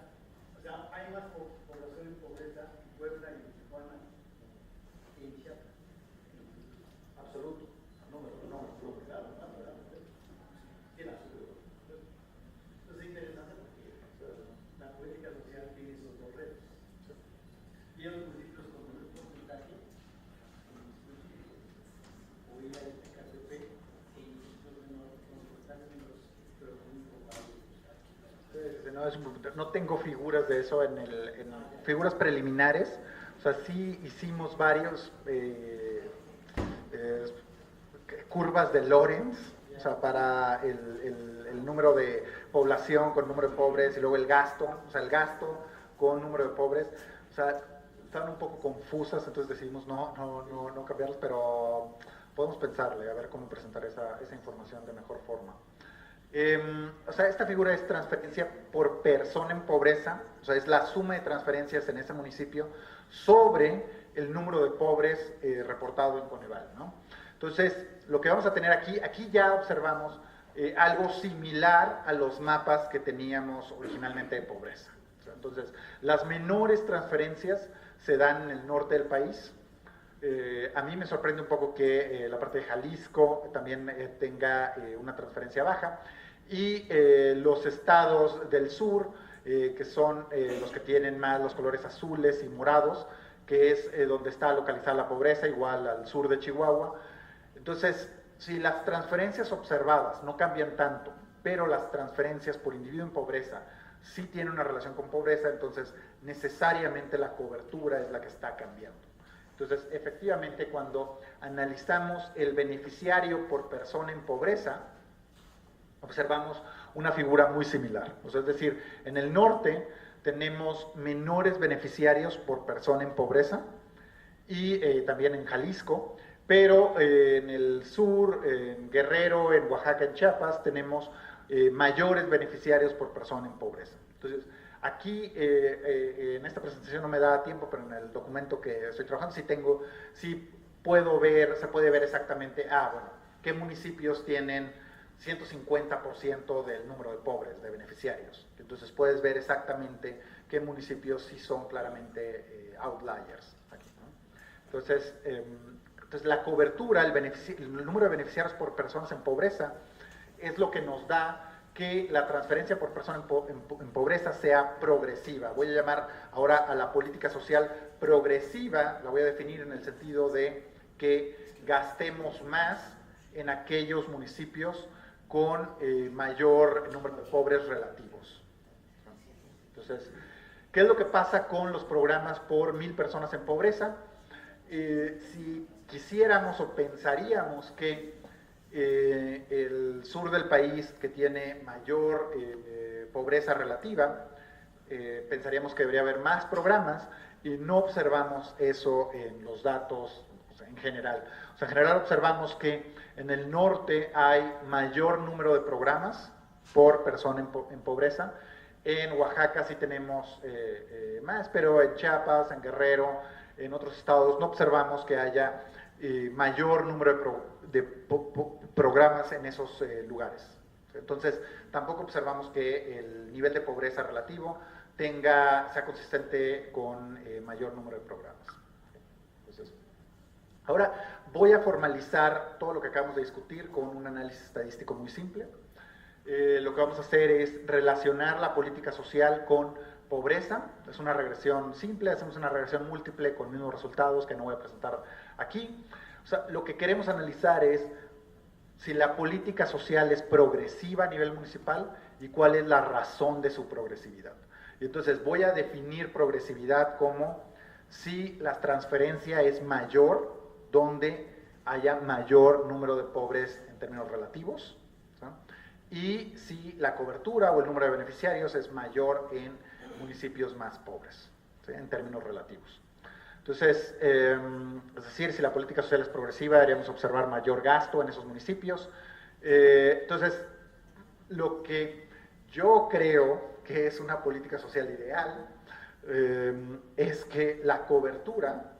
hay más población en pobreza en Puebla y en Tijuana que en Chiapas. Absoluto. Claro, sí, en absoluto. Entonces es interesante porque no tengo figuras de eso figuras preliminares. O sea, sí hicimos varios curvas de Lorenz, o sea, para el número de población con número de pobres y luego el gasto con número de pobres. O sea, estaban un poco confusas, entonces decidimos no cambiarlas, pero podemos pensarle a ver cómo presentar esa información de mejor forma. O sea, esta figura es transferencia por persona en pobreza, o sea, es la suma de transferencias en ese municipio sobre el número de pobres reportado en Coneval, ¿no? Entonces, lo que vamos a tener aquí ya observamos algo similar a los mapas que teníamos originalmente de pobreza. O sea, entonces, las menores transferencias se dan en el norte del país. A mí me sorprende un poco que la parte de Jalisco también tenga una transferencia baja, y los estados del sur, que son los que tienen más los colores azules y morados, que es donde está localizada la pobreza, igual al sur de Chihuahua. Entonces, si las transferencias observadas no cambian tanto, pero las transferencias por individuo en pobreza sí tienen una relación con pobreza, entonces necesariamente la cobertura es la que está cambiando. Entonces, efectivamente, cuando analizamos el beneficiario por persona en pobreza, observamos una figura muy similar. O sea, es decir, en el norte tenemos menores beneficiarios por persona en pobreza, y también en Jalisco, pero en el sur, en Guerrero, en Oaxaca, en Chiapas, tenemos mayores beneficiarios por persona en pobreza. Entonces, aquí en esta presentación no me da tiempo, pero en el documento que estoy trabajando sí puedo ver, se puede ver exactamente, bueno, qué municipios tienen 150% del número de pobres, de beneficiarios. Entonces puedes ver exactamente qué municipios sí son claramente outliers aquí, ¿no? Entonces, la cobertura, el número de beneficiarios por personas en pobreza, es lo que nos da que la transferencia por persona en pobreza sea progresiva. Voy a llamar ahora a la política social progresiva, la voy a definir en el sentido de que gastemos más en aquellos municipios con mayor número de pobres relativos. Entonces, ¿qué es lo que pasa con los programas por 1000 personas en pobreza? Si quisiéramos o pensaríamos que el sur del país, que tiene mayor pobreza relativa, pensaríamos que debería haber más programas, y no observamos eso en los datos, o sea, en general. O sea, en general observamos que en el norte hay mayor número de programas por persona en pobreza. En Oaxaca sí tenemos más, pero en Chiapas, en Guerrero, en otros estados no observamos que haya mayor número de programas en esos lugares. Entonces, tampoco observamos que el nivel de pobreza relativo sea consistente con mayor número de programas. Entonces, ahora voy a formalizar todo lo que acabamos de discutir con un análisis estadístico muy simple. Lo que vamos a hacer es relacionar la política social con pobreza. Es una regresión simple, hacemos una regresión múltiple con mismos resultados que no voy a presentar aquí. O sea, lo que queremos analizar es si la política social es progresiva a nivel municipal y cuál es la razón de su progresividad. Y entonces voy a definir progresividad como si la transferencia es mayor, donde haya mayor número de pobres en términos relativos, ¿sí? Y si la cobertura o el número de beneficiarios es mayor en municipios más pobres, ¿sí? En términos relativos. Entonces, es decir, si la política social es progresiva, deberíamos observar mayor gasto en esos municipios. Entonces, lo que yo creo que es una política social ideal es que la cobertura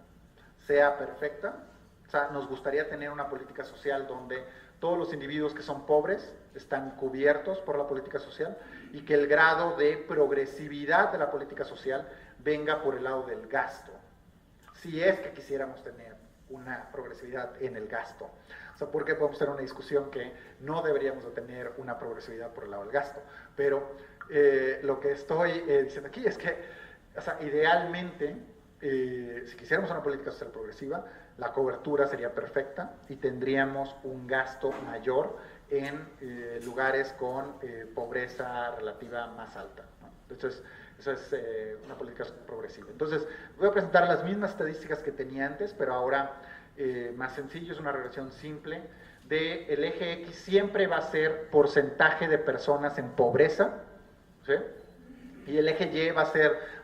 sea perfecta. O sea, nos gustaría tener una política social donde todos los individuos que son pobres están cubiertos por la política social, y que el grado de progresividad de la política social venga por el lado del gasto, si es que quisiéramos tener una progresividad en el gasto. O sea, porque podemos tener una discusión que no deberíamos de tener una progresividad por el lado del gasto, pero lo que estoy diciendo aquí es que, o sea, idealmente, si quisiéramos una política social progresiva, la cobertura sería perfecta y tendríamos un gasto mayor en lugares con pobreza relativa más alta, ¿no? Entonces, eso es una política progresiva. Entonces, voy a presentar las mismas estadísticas que tenía antes, pero ahora más sencillo, es una regresión simple. El eje X siempre va a ser porcentaje de personas en pobreza, ¿sí? Y el eje Y va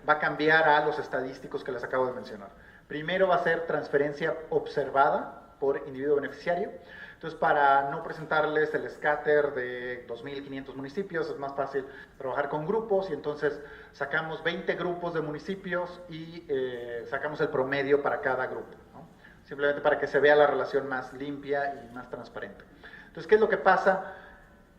a cambiar a los estadísticos que les acabo de mencionar. Primero va a ser transferencia observada por individuo beneficiario. Entonces, para no presentarles el scatter de 2.500 municipios, es más fácil trabajar con grupos, y entonces sacamos 20 grupos de municipios y sacamos el promedio para cada grupo, ¿no? Simplemente para que se vea la relación más limpia y más transparente. Entonces, ¿qué es lo que pasa?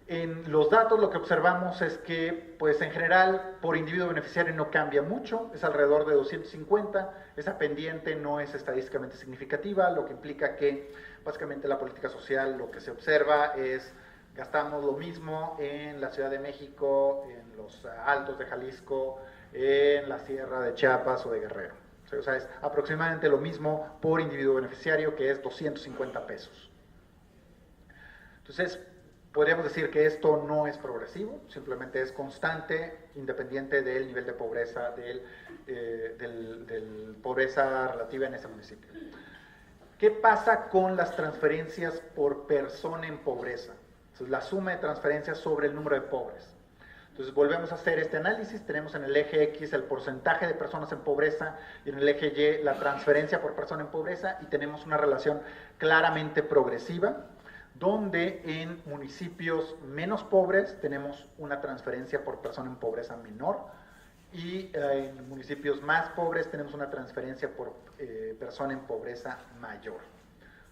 En los datos lo que observamos es que, pues en general, por individuo beneficiario no cambia mucho, es alrededor de 250, esa pendiente no es estadísticamente significativa, lo que implica que básicamente la política social lo que se observa es gastamos lo mismo en la Ciudad de México, en los Altos de Jalisco, en la Sierra de Chiapas o de Guerrero. O sea, es aproximadamente lo mismo por individuo beneficiario, que es 250 pesos. Entonces, podríamos decir que esto no es progresivo, simplemente es constante, independiente del nivel de pobreza, del pobreza relativa en ese municipio. ¿Qué pasa con las transferencias por persona en pobreza? Entonces, la suma de transferencias sobre el número de pobres. Entonces, volvemos a hacer este análisis. Tenemos en el eje X el porcentaje de personas en pobreza y en el eje Y la transferencia por persona en pobreza, y tenemos una relación claramente progresiva, donde en municipios menos pobres tenemos una transferencia por persona en pobreza menor, y en municipios más pobres tenemos una transferencia por persona en pobreza mayor.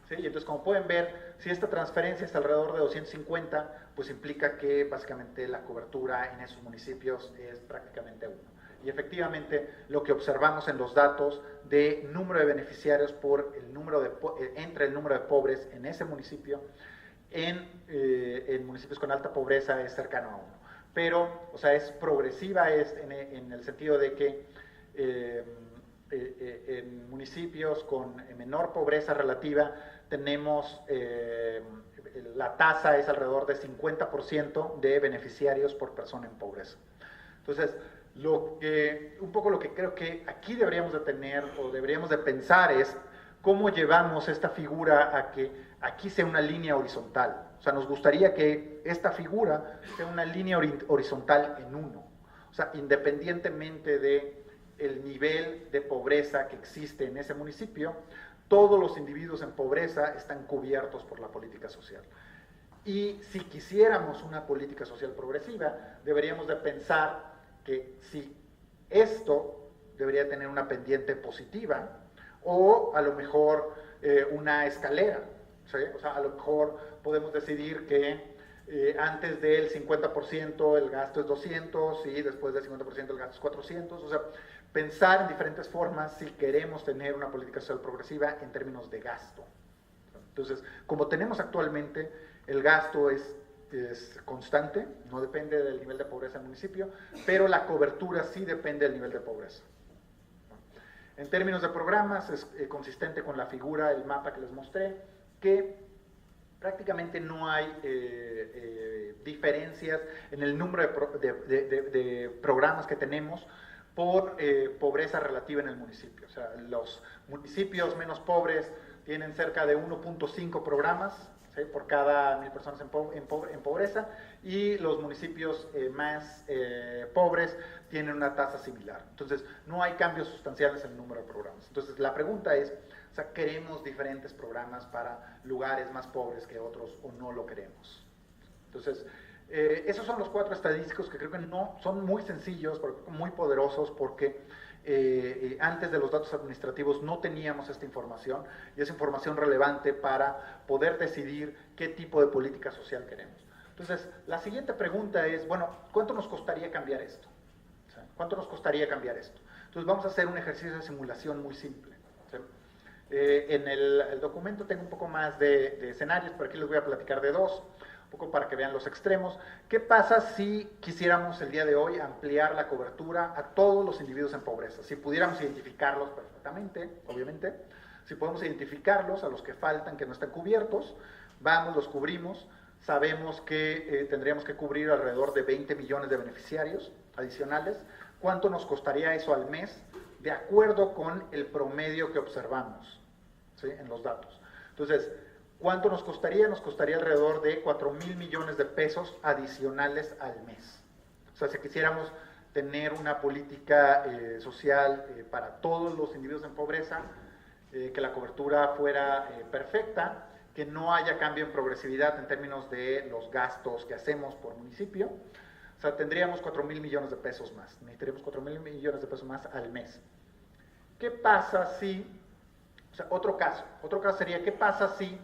¿Sí? Y entonces, como pueden ver, si esta transferencia es alrededor de 250, pues implica que básicamente la cobertura en esos municipios es prácticamente 1. Y efectivamente, lo que observamos en los datos de número de beneficiarios por el número entre el número de pobres en ese municipio, en municipios con alta pobreza es cercano a 1. Pero, o sea, es progresiva en el sentido de que en municipios con menor pobreza relativa tenemos, la tasa es alrededor de 50% de beneficiarios por persona en pobreza. Entonces, un poco lo que creo que aquí deberíamos de tener o deberíamos de pensar es cómo llevamos esta figura a que aquí sea una línea horizontal. O sea, nos gustaría que esta figura sea una línea horizontal en 1. O sea, independientemente del nivel de pobreza que existe en ese municipio, todos los individuos en pobreza están cubiertos por la política social. Y si quisiéramos una política social progresiva, deberíamos de pensar que si esto debería tener una pendiente positiva, o a lo mejor una escalera, ¿sí? O sea, a lo mejor podemos decidir que antes del 50% el gasto es 200 y después del 50% el gasto es 400, o sea, pensar en diferentes formas si queremos tener una política social progresiva en términos de gasto. Entonces, como tenemos actualmente, el gasto es constante, no depende del nivel de pobreza del municipio, pero la cobertura sí depende del nivel de pobreza. En términos de programas, es consistente con la figura, el mapa que les mostré, que prácticamente no hay diferencias en el número de programas que tenemos por pobreza relativa en el municipio. O sea, los municipios menos pobres tienen cerca de 1.5 programas, ¿sí?, por cada 1.000 personas en pobreza, y los municipios más pobres tienen una tasa similar. Entonces, no hay cambios sustanciales en el número de programas. Entonces, la pregunta es, o sea, ¿queremos diferentes programas para lugares más pobres que otros o no lo queremos? Entonces, esos son los 4 estadísticos que creo que no son muy sencillos, muy poderosos, porque antes de los datos administrativos no teníamos esta información, y es información relevante para poder decidir qué tipo de política social queremos. Entonces, la siguiente pregunta es, bueno, ¿cuánto nos costaría cambiar esto? ¿Sí? ¿Cuánto nos costaría cambiar esto? Entonces, vamos a hacer un ejercicio de simulación muy simple. ¿Sí? En el documento tengo un poco más de escenarios, pero aquí les voy a platicar de 2. Un poco para que vean los extremos. ¿Qué pasa si quisiéramos el día de hoy ampliar la cobertura a todos los individuos en pobreza? Si pudiéramos identificarlos perfectamente, obviamente, si podemos identificarlos a los que faltan, que no están cubiertos, vamos, los cubrimos. sabemos que tendríamos que cubrir alrededor de 20 millones de beneficiarios adicionales. ¿Cuánto nos costaría eso al mes? De acuerdo con el promedio que observamos, ¿sí?, en los datos. Entonces, ¿cuánto nos costaría? Nos costaría alrededor de 4,000 millones de pesos adicionales al mes. O sea, si quisiéramos tener una política social para todos los individuos en pobreza, que la cobertura fuera perfecta, que no haya cambio en progresividad en términos de los gastos que hacemos por municipio, o sea, tendríamos 4,000 millones de pesos más, necesitaríamos 4,000 millones de pesos más al mes. ¿Qué pasa si, o sea, otro caso sería, ¿qué pasa si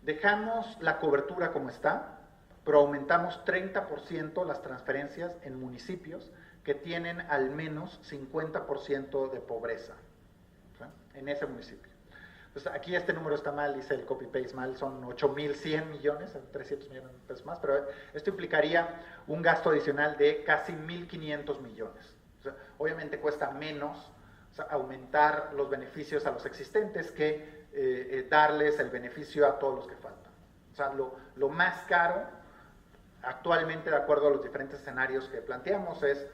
dejamos la cobertura como está, pero aumentamos 30% las transferencias en municipios que tienen al menos 50% de pobreza, ¿sí?, en ese municipio? Entonces, aquí este número está mal, hice el copy-paste mal, son 8,100 millones, 300 millones de pesos más, pero esto implicaría un gasto adicional de casi 1,500 millones. O sea, obviamente cuesta menos, o sea, aumentar los beneficios a los existentes que darles el beneficio a todos los que faltan. O sea, lo más caro actualmente, de acuerdo a los diferentes escenarios que planteamos, es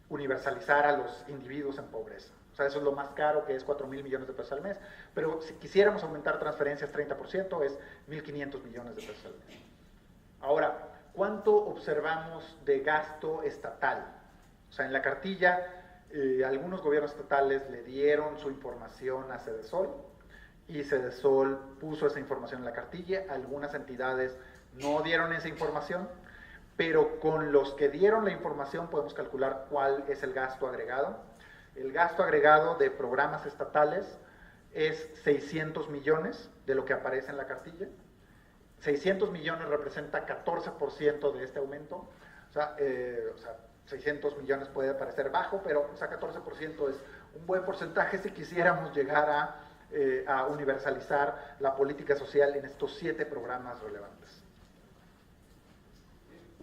universalizar a los individuos en pobreza. O sea, eso es lo más caro, que es 4,000 millones de pesos al mes, pero si quisiéramos aumentar transferencias 30%, es 1,500 millones de pesos al mes. Ahora, ¿cuánto observamos de gasto estatal? O sea, en la cartilla, algunos gobiernos estatales le dieron su información a Cedesol, y Cedesol puso esa información en la cartilla. Algunas entidades no dieron esa información, pero con los que dieron la información podemos calcular cuál es el gasto agregado. El gasto agregado de programas estatales es 600 millones de lo que aparece en la cartilla. 600 millones representa 14% de este aumento. O sea, 600 millones puede parecer bajo, pero o sea, 14% es un buen porcentaje si quisiéramos llegar a universalizar la política social en estos 7 programas relevantes.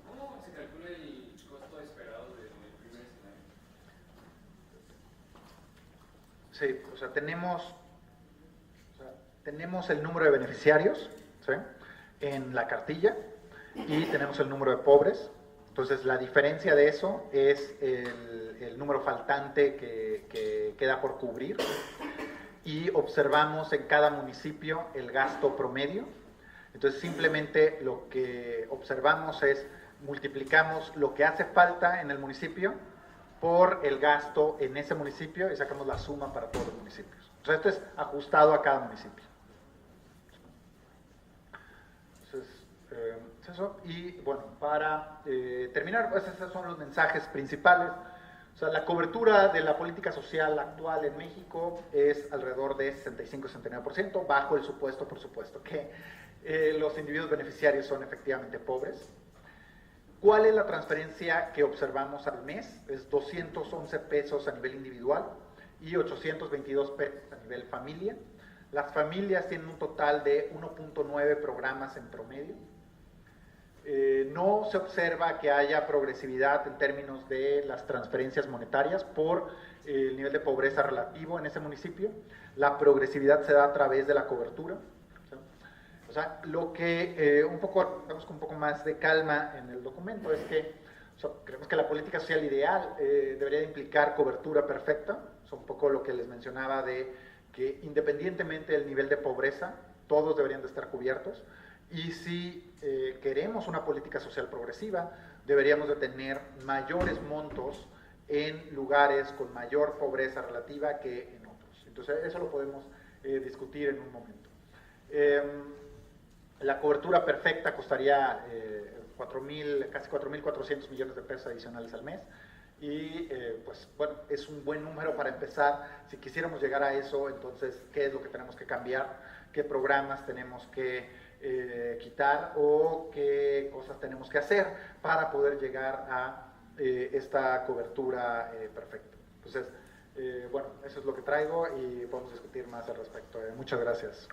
¿Cómo se calcula el costo esperado del primer escenario? Sí, o sea, tenemos el número de beneficiarios, ¿sí?, en la cartilla, y tenemos el número de pobres. Entonces, la diferencia de eso es el número faltante que queda por cubrir, y observamos en cada municipio el gasto promedio. Entonces, simplemente lo que observamos es, multiplicamos lo que hace falta en el municipio por el gasto en ese municipio y sacamos la suma para todos los municipios. Entonces, esto es ajustado a cada municipio. Entonces, es eso. Y bueno, para terminar, pues esos son los mensajes principales. O sea, la cobertura de la política social actual en México es alrededor de 65-69%, bajo el supuesto, por supuesto, que los individuos beneficiarios son efectivamente pobres. ¿Cuál es la transferencia que observamos al mes? Es 211 pesos a nivel individual y 822 pesos a nivel familia. Las familias tienen un total de 1.9 programas en promedio. No se observa que haya progresividad en términos de las transferencias monetarias por el nivel de pobreza relativo en ese municipio. La progresividad se da a través de la cobertura. O sea, lo que vemos con un poco más de calma en el documento es que creemos que la política social ideal debería de implicar cobertura perfecta. Es un poco lo que les mencionaba de que independientemente del nivel de pobreza, todos deberían de estar cubiertos. Y si queremos una política social progresiva, deberíamos de tener mayores montos en lugares con mayor pobreza relativa que en otros. Entonces, eso lo podemos discutir en un momento. La cobertura perfecta costaría casi 4,400 millones de pesos adicionales al mes. Y pues bueno, es un buen número para empezar. Si quisiéramos llegar a eso, entonces, ¿qué es lo que tenemos que cambiar? ¿Qué programas tenemos que quitar o qué cosas tenemos que hacer para poder llegar a esta cobertura perfecta? Entonces, bueno, eso es lo que traigo y podemos discutir más al respecto. Muchas gracias.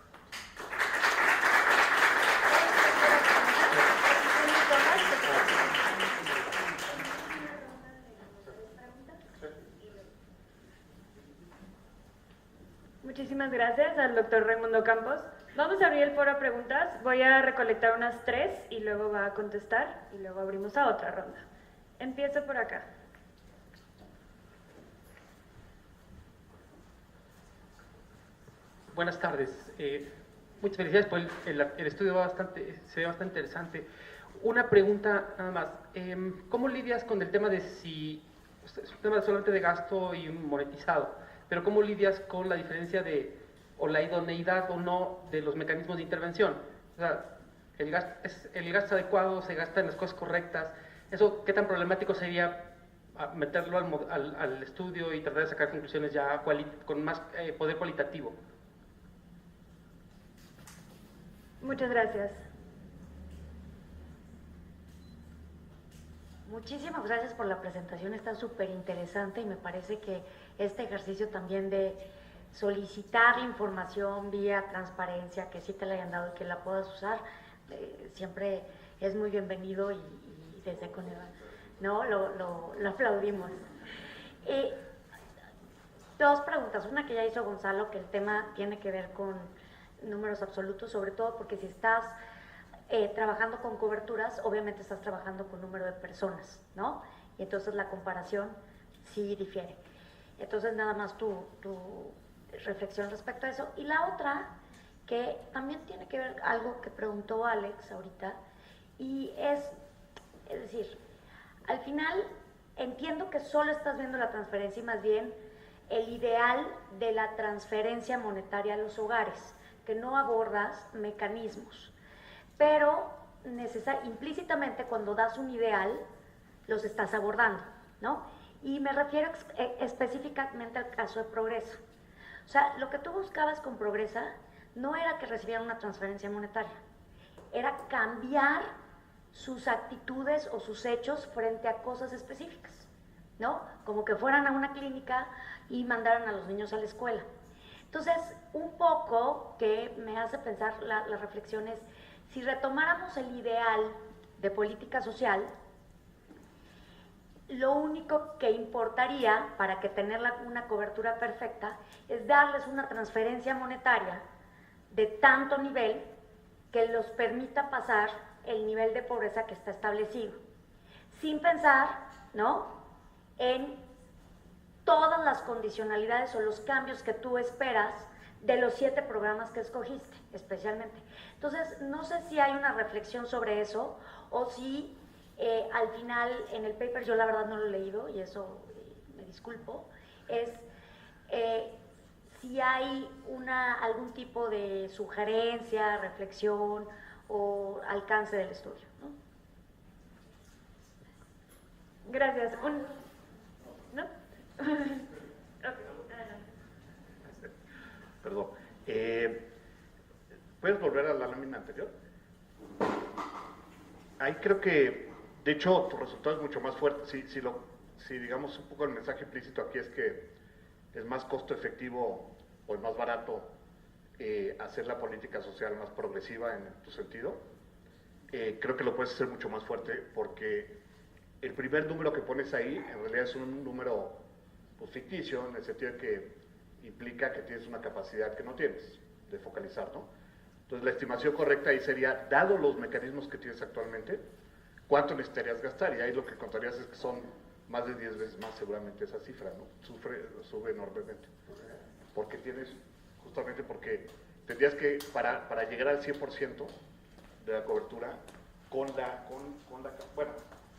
Muchísimas gracias al doctor Raimundo Campos. Vamos a abrir el foro a preguntas. Voy a recolectar unas 3 y luego va a contestar y luego abrimos a otra ronda. Empiezo por acá. Buenas tardes. Muchas felicidades por el estudio, se ve bastante interesante. Una pregunta nada más. ¿Cómo lidias con el tema de si, es un tema solamente de gasto y monetizado, pero cómo lidias con la diferencia de, o la idoneidad o no de los mecanismos de intervención? O sea, el gasto adecuado, se gasta en las cosas correctas. ¿Eso qué tan problemático sería meterlo al estudio y tratar de sacar conclusiones ya con más poder cualitativo? Muchas gracias. Muchísimas gracias por la presentación, está súper interesante y me parece que este ejercicio también de solicitar la información vía transparencia, que sí te la hayan dado y que la puedas usar, siempre es muy bienvenido y desde Coneva, ¿no? Lo aplaudimos. Dos preguntas, una que ya hizo Gonzalo, que el tema tiene que ver con números absolutos, sobre todo porque si estás trabajando con coberturas, obviamente estás trabajando con número de personas, ¿no? Y entonces la comparación sí difiere. Entonces nada más tu reflexión respecto a eso. Y la otra, que también tiene que ver algo que preguntó Alex ahorita, y es decir, al final entiendo que solo estás viendo la transferencia y más bien el ideal de la transferencia monetaria a los hogares, que no abordas mecanismos. Pero implícitamente cuando das un ideal, los estás abordando, ¿no? Y me refiero específicamente al caso de Progresa. O sea, lo que tú buscabas con Progresa no era que recibieran una transferencia monetaria, era cambiar sus actitudes o sus hechos frente a cosas específicas, ¿no? Como que fueran a una clínica y mandaran a los niños a la escuela. Entonces, un poco que me hace pensar la reflexión es, si retomáramos el ideal de política social, lo único que importaría para que tener una cobertura perfecta es darles una transferencia monetaria de tanto nivel que los permita pasar el nivel de pobreza que está establecido, sin pensar, ¿no?, en todas las condicionalidades o los cambios que tú esperas de los 7 programas que escogiste, especialmente. Entonces, no sé si hay una reflexión sobre eso o si al final en el paper, yo la verdad no lo he leído y eso me disculpo, es si hay algún tipo de sugerencia, reflexión o alcance del estudio, ¿no? Gracias. ¿No? Perdón. ¿Puedes volver a la lámina anterior? Ahí creo que, de hecho, tu resultado es mucho más fuerte. Si digamos un poco el mensaje implícito aquí es que es más costo efectivo o es más barato hacer la política social más progresiva en tu sentido, creo que lo puedes hacer mucho más fuerte porque el primer número que pones ahí en realidad es un número pues, ficticio, en el sentido de que implica que tienes una capacidad que no tienes de focalizar, ¿no? Entonces la estimación correcta ahí sería, dado los mecanismos que tienes actualmente, ¿cuánto necesitarías gastar? Y ahí lo que contarías es que son más de 10 veces más seguramente esa cifra, ¿no? Sube enormemente. Porque porque tendrías que, para llegar al 100% de la cobertura, bueno,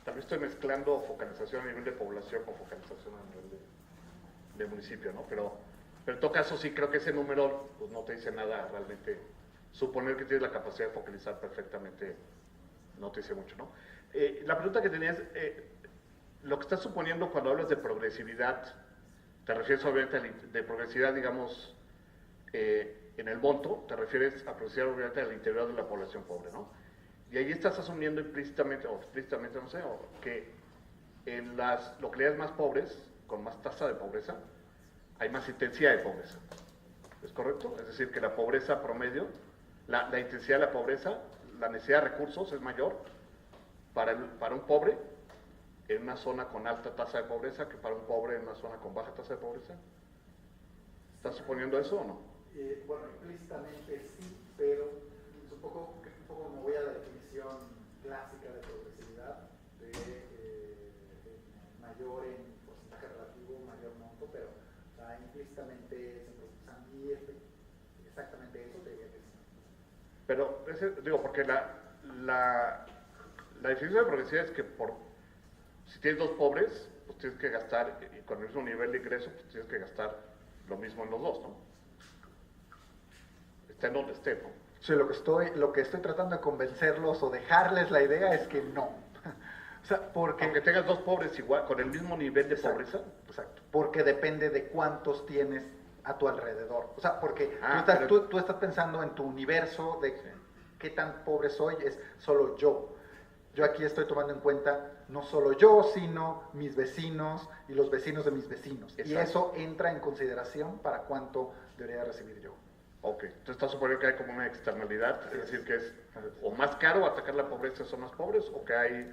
tal vez estoy mezclando focalización a nivel de población con focalización a nivel de municipio, ¿no? Pero en todo caso sí creo que ese número pues, no te dice nada realmente. Suponer que tienes la capacidad de focalizar perfectamente no te dice mucho, ¿no? La pregunta que tenías, lo que estás suponiendo cuando hablas de progresividad, te refieres obviamente de progresividad, digamos, en el monto, te refieres a progresividad obviamente al interior de la población pobre, ¿no? Y ahí estás asumiendo implícitamente, o explícitamente, no sé, que en las localidades más pobres, con más tasa de pobreza, hay más intensidad de pobreza. ¿Es correcto? Es decir, que la pobreza promedio, la intensidad de la pobreza, la necesidad de recursos es mayor para un pobre en una zona con alta tasa de pobreza que para un pobre en una zona con baja tasa de pobreza. ¿Estás suponiendo eso o no? Bueno, implícitamente sí, pero es un poco me voy a la definición clásica de progresividad, de mayor en porcentaje relativo, mayor monto, pero implícitamente exactamente eso debería que sí. Pero, digo, porque la definición de progresividad es que si tienes dos pobres, pues tienes que gastar, y con el mismo nivel de ingreso, pues tienes que gastar lo mismo en los dos, ¿no? Esté en donde esté, ¿no? Sí, lo que estoy tratando de convencerlos o dejarles la idea es que no. O sea, porque... Aunque tengas dos pobres igual, con el mismo nivel de pobreza. Exacto, porque depende de cuántos tienes a tu alrededor. O sea, porque tú estás pensando en tu universo de qué tan pobre soy, es solo yo. Yo aquí estoy tomando en cuenta no solo yo, sino mis vecinos y los vecinos de mis vecinos. Exacto. Y eso entra en consideración para cuánto debería recibir yo. Ok, entonces estás suponiendo que hay como una externalidad, es decir, que es o más caro atacar la pobreza son más pobres, o que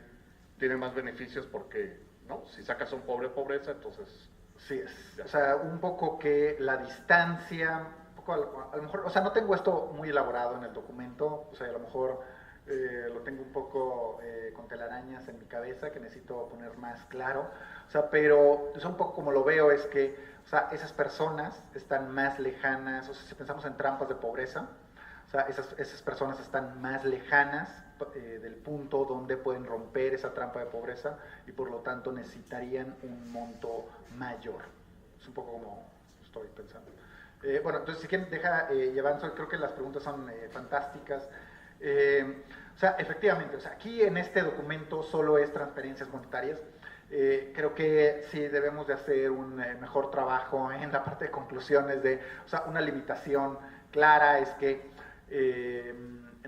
tiene más beneficios porque, ¿no? Si sacas a un pobreza, entonces... Sí es, o sea, un poco que la distancia, un poco a lo mejor, o sea, no tengo esto muy elaborado en el documento, o sea, a lo mejor lo tengo un poco con telarañas en mi cabeza que necesito poner más claro, o sea, pero es un poco como lo veo es que, o sea, esas personas están más lejanas, o sea, si pensamos en trampas de pobreza, o sea, esas personas están más lejanas del punto donde pueden romper esa trampa de pobreza y por lo tanto necesitarían un monto mayor. Es un poco como estoy pensando. Bueno, entonces si quieren y avanzo, creo que las preguntas son fantásticas. O sea, efectivamente, o sea, aquí en este documento solo es transferencias monetarias. Creo que sí debemos de hacer un mejor trabajo en la parte de conclusiones o sea, una limitación clara es que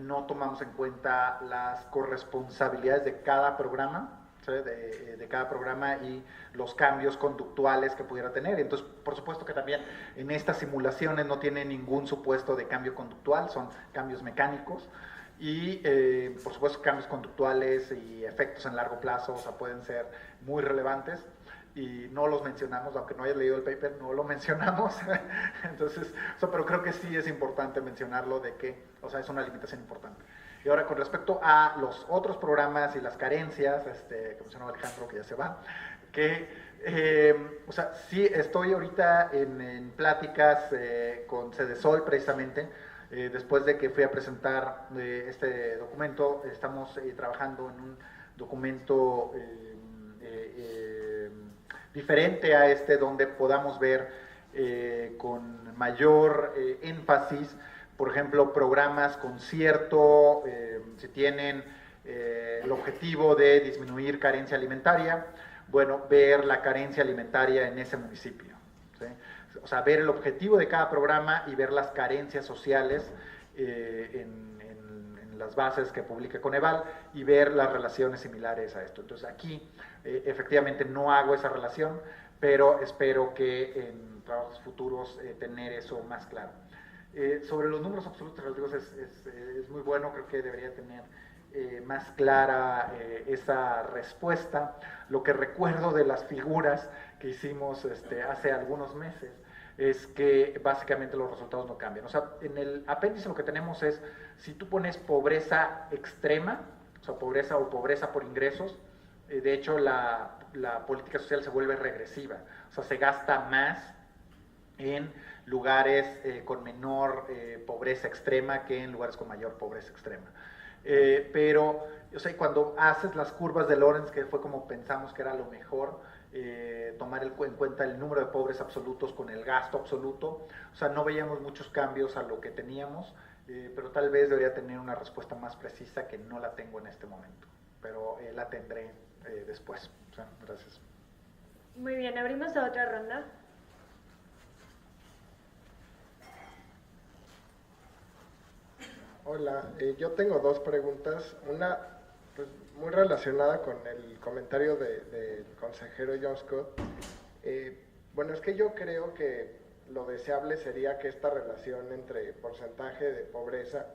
no tomamos en cuenta las corresponsabilidades de cada programa, ¿sí? de cada programa y los cambios conductuales que pudiera tener. Entonces, por supuesto que también en estas simulaciones no tiene ningún supuesto de cambio conductual, son cambios mecánicos. Y por supuesto cambios conductuales y efectos en largo plazo, o sea, pueden ser muy relevantes y no los mencionamos, aunque no hayas leído el paper, no lo mencionamos. Entonces, o sea, pero creo que sí es importante mencionarlo de que, o sea, es una limitación importante. Y ahora con respecto a los otros programas y las carencias, que mencionó Alejandro, que ya se va, o sea, sí estoy ahorita en pláticas con Cedesol precisamente. Después de que fui a presentar este documento, estamos trabajando en un documento diferente a donde podamos ver con mayor énfasis, por ejemplo, programas con cierto, si tienen el objetivo de disminuir carencia alimentaria, bueno, ver la carencia alimentaria en ese municipio, ¿sí? O sea, ver el objetivo de cada programa y ver las carencias sociales en las bases que publica Coneval y ver las relaciones similares a esto. Entonces aquí efectivamente no hago esa relación, pero espero que en trabajos futuros tener eso más claro. Sobre los números absolutos relativos es muy bueno, creo que debería tener más clara esa respuesta. Lo que recuerdo de las figuras que hicimos hace algunos meses es que básicamente los resultados no cambian. O sea, en el apéndice lo que tenemos es, si tú pones pobreza extrema, o sea, pobreza o pobreza por ingresos, de hecho la política social se vuelve regresiva. O sea, se gasta más en lugares con menor pobreza extrema que en lugares con mayor pobreza extrema. Pero, o sea, cuando haces las curvas de Lorenz, que fue como pensamos que era lo mejor, tomar en cuenta el número de pobres absolutos con el gasto absoluto, o sea, no veíamos muchos cambios a lo que teníamos, pero tal vez debería tener una respuesta más precisa que no la tengo en este momento, pero la tendré después. O sea, gracias. Muy bien, abrimos a otra ronda. Hola, yo tengo dos preguntas. Una, pues, muy relacionada con el comentario del consejero John Scott. Bueno, es que yo creo que lo deseable sería que esta relación entre porcentaje de pobreza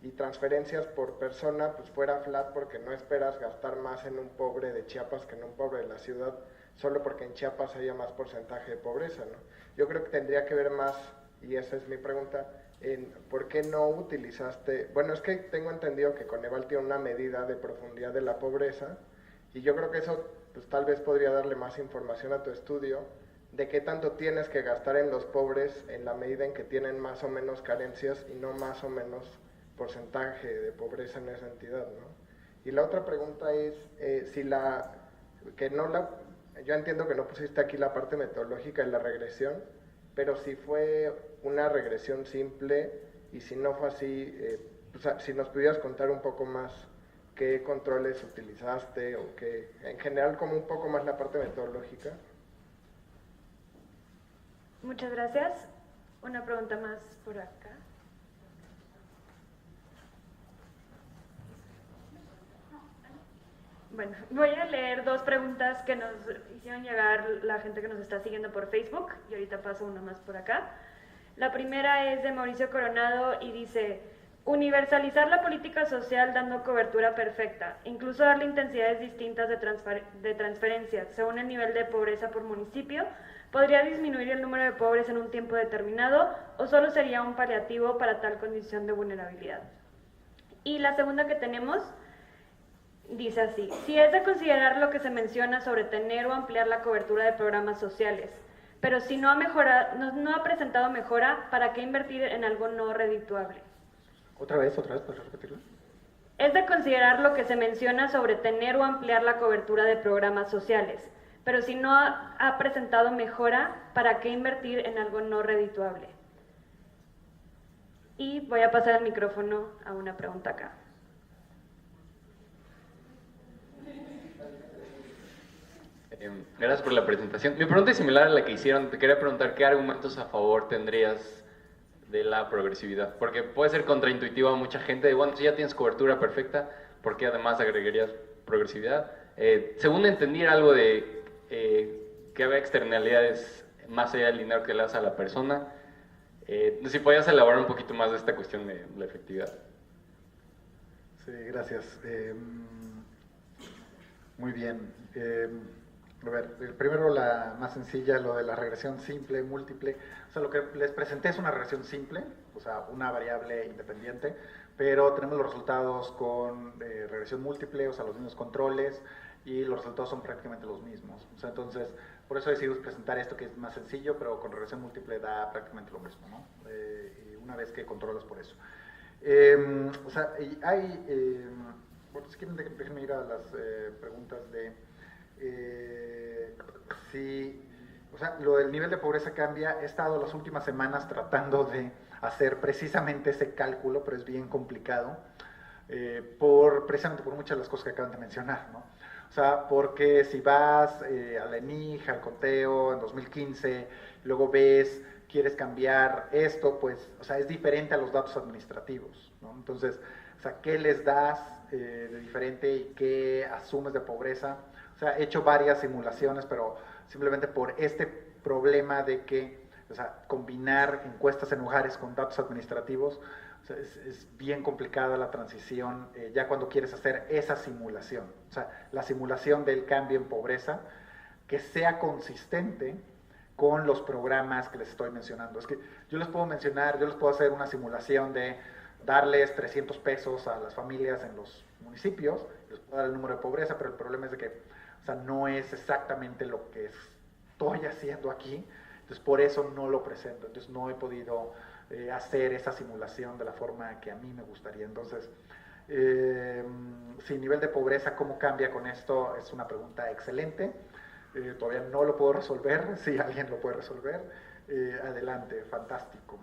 y transferencias por persona pues fuera flat porque no esperas gastar más en un pobre de Chiapas que en un pobre de la ciudad, solo porque en Chiapas haya más porcentaje de pobreza, ¿no? Yo creo que tendría que ver más, y esa es mi pregunta, en por qué no utilizaste, bueno, es que tengo entendido que Coneval tiene una medida de profundidad de la pobreza, y yo creo que eso pues tal vez podría darle más información a tu estudio, de qué tanto tienes que gastar en los pobres en la medida en que tienen más o menos carencias y no más o menos porcentaje de pobreza en esa entidad, ¿no? Y la otra pregunta es, yo entiendo que no pusiste aquí la parte metodológica de la regresión, pero si fue una regresión simple y si no fue así, si nos pudieras contar un poco más qué controles utilizaste o qué, en general como un poco más la parte metodológica. Muchas gracias. Una pregunta más por acá. Bueno, voy a leer dos preguntas que nos hicieron llegar la gente que nos está siguiendo por Facebook y ahorita paso una más por acá. La primera es de Mauricio Coronado y dice: universalizar la política social dando cobertura perfecta, incluso darle intensidades distintas de transferencias según el nivel de pobreza por municipio, ¿podría disminuir el número de pobres en un tiempo determinado o solo sería un paliativo para tal condición de vulnerabilidad? Y la segunda que tenemos dice así: si es de considerar lo que se menciona sobre tener o ampliar la cobertura de programas sociales, pero si no ha presentado mejora, ¿para qué invertir en algo no redituable? Otra vez, ¿puedes repetirlo? Es de considerar lo que se menciona sobre tener o ampliar la cobertura de programas sociales, pero si no ha presentado mejora, ¿para qué invertir en algo no redituable? Y voy a pasar el micrófono a una pregunta acá. Gracias por la presentación. Mi pregunta es similar a la que hicieron. Te quería preguntar qué argumentos a favor tendrías de la progresividad, porque puede ser contraintuitivo a mucha gente. Bueno, si ya tienes cobertura perfecta, ¿por qué además agregarías progresividad? Según entendí, era algo de que había externalidades más allá del dinero que le das a la persona. Si podías elaborar un poquito más de esta cuestión de la efectividad. Sí, gracias. Muy bien. A ver, primero la más sencilla, lo de la regresión simple, múltiple. O sea, lo que les presenté es una regresión simple, o sea, una variable independiente, pero tenemos los resultados con regresión múltiple, o sea, los mismos controles, y los resultados son prácticamente los mismos. O sea, entonces, por eso decidimos presentar esto que es más sencillo, pero con regresión múltiple da prácticamente lo mismo, ¿no? Y una vez que controlas por eso. O sea, hay... bueno, si quieren, déjenme ir a las preguntas de... sí, o sea, lo del nivel de pobreza cambia. He estado las últimas semanas tratando de hacer precisamente ese cálculo, pero es bien complicado, precisamente por muchas de las cosas que acaban de mencionar, ¿no? O sea, porque si vas a la ENIG, al conteo en 2015, luego quieres cambiar esto, pues, o sea, es diferente a los datos administrativos, ¿no? Entonces, o sea, ¿qué les das de diferente y qué asumes de pobreza? O sea, he hecho varias simulaciones, pero simplemente por este problema de que, o sea, combinar encuestas en hogares con datos administrativos, o sea, es bien complicada la transición ya cuando quieres hacer esa simulación. O sea, la simulación del cambio en pobreza que sea consistente con los programas que les estoy mencionando. Es que yo les puedo hacer una simulación de darles 300 pesos a las familias en los municipios, les puedo dar el número de pobreza, pero el problema es de que, o sea, no es exactamente lo que estoy haciendo aquí, entonces por eso no lo presento, entonces no he podido hacer esa simulación de la forma que a mí me gustaría. Entonces, si nivel de pobreza, ¿cómo cambia con esto? Es una pregunta excelente, todavía no lo puedo resolver, si alguien lo puede resolver, adelante, fantástico.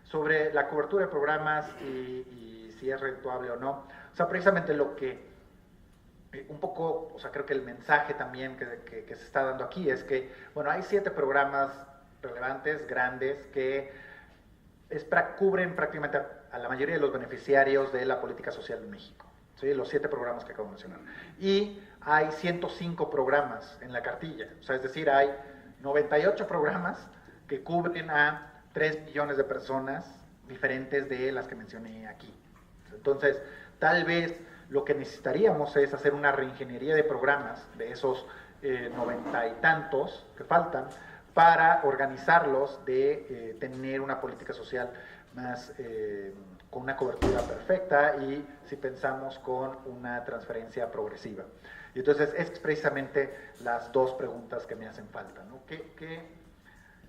Sobre la cobertura de programas y si es redituable o no, o sea, precisamente lo que un poco, o sea, creo que el mensaje también que se está dando aquí es que, bueno, hay 7 programas relevantes, grandes, que cubren prácticamente a la mayoría de los beneficiarios de la política social de México, ¿sí? Los 7 programas que acabo de mencionar. Y hay 105 programas en la cartilla, o sea, es decir, hay 98 programas que cubren a 3 millones de personas diferentes de las que mencioné aquí, Entonces, tal vez lo que necesitaríamos es hacer una reingeniería de programas de esos 90 y tantos que faltan para organizarlos de tener una política social más con una cobertura perfecta y si pensamos con una transferencia progresiva. Y entonces es precisamente las dos preguntas que me hacen falta, ¿no?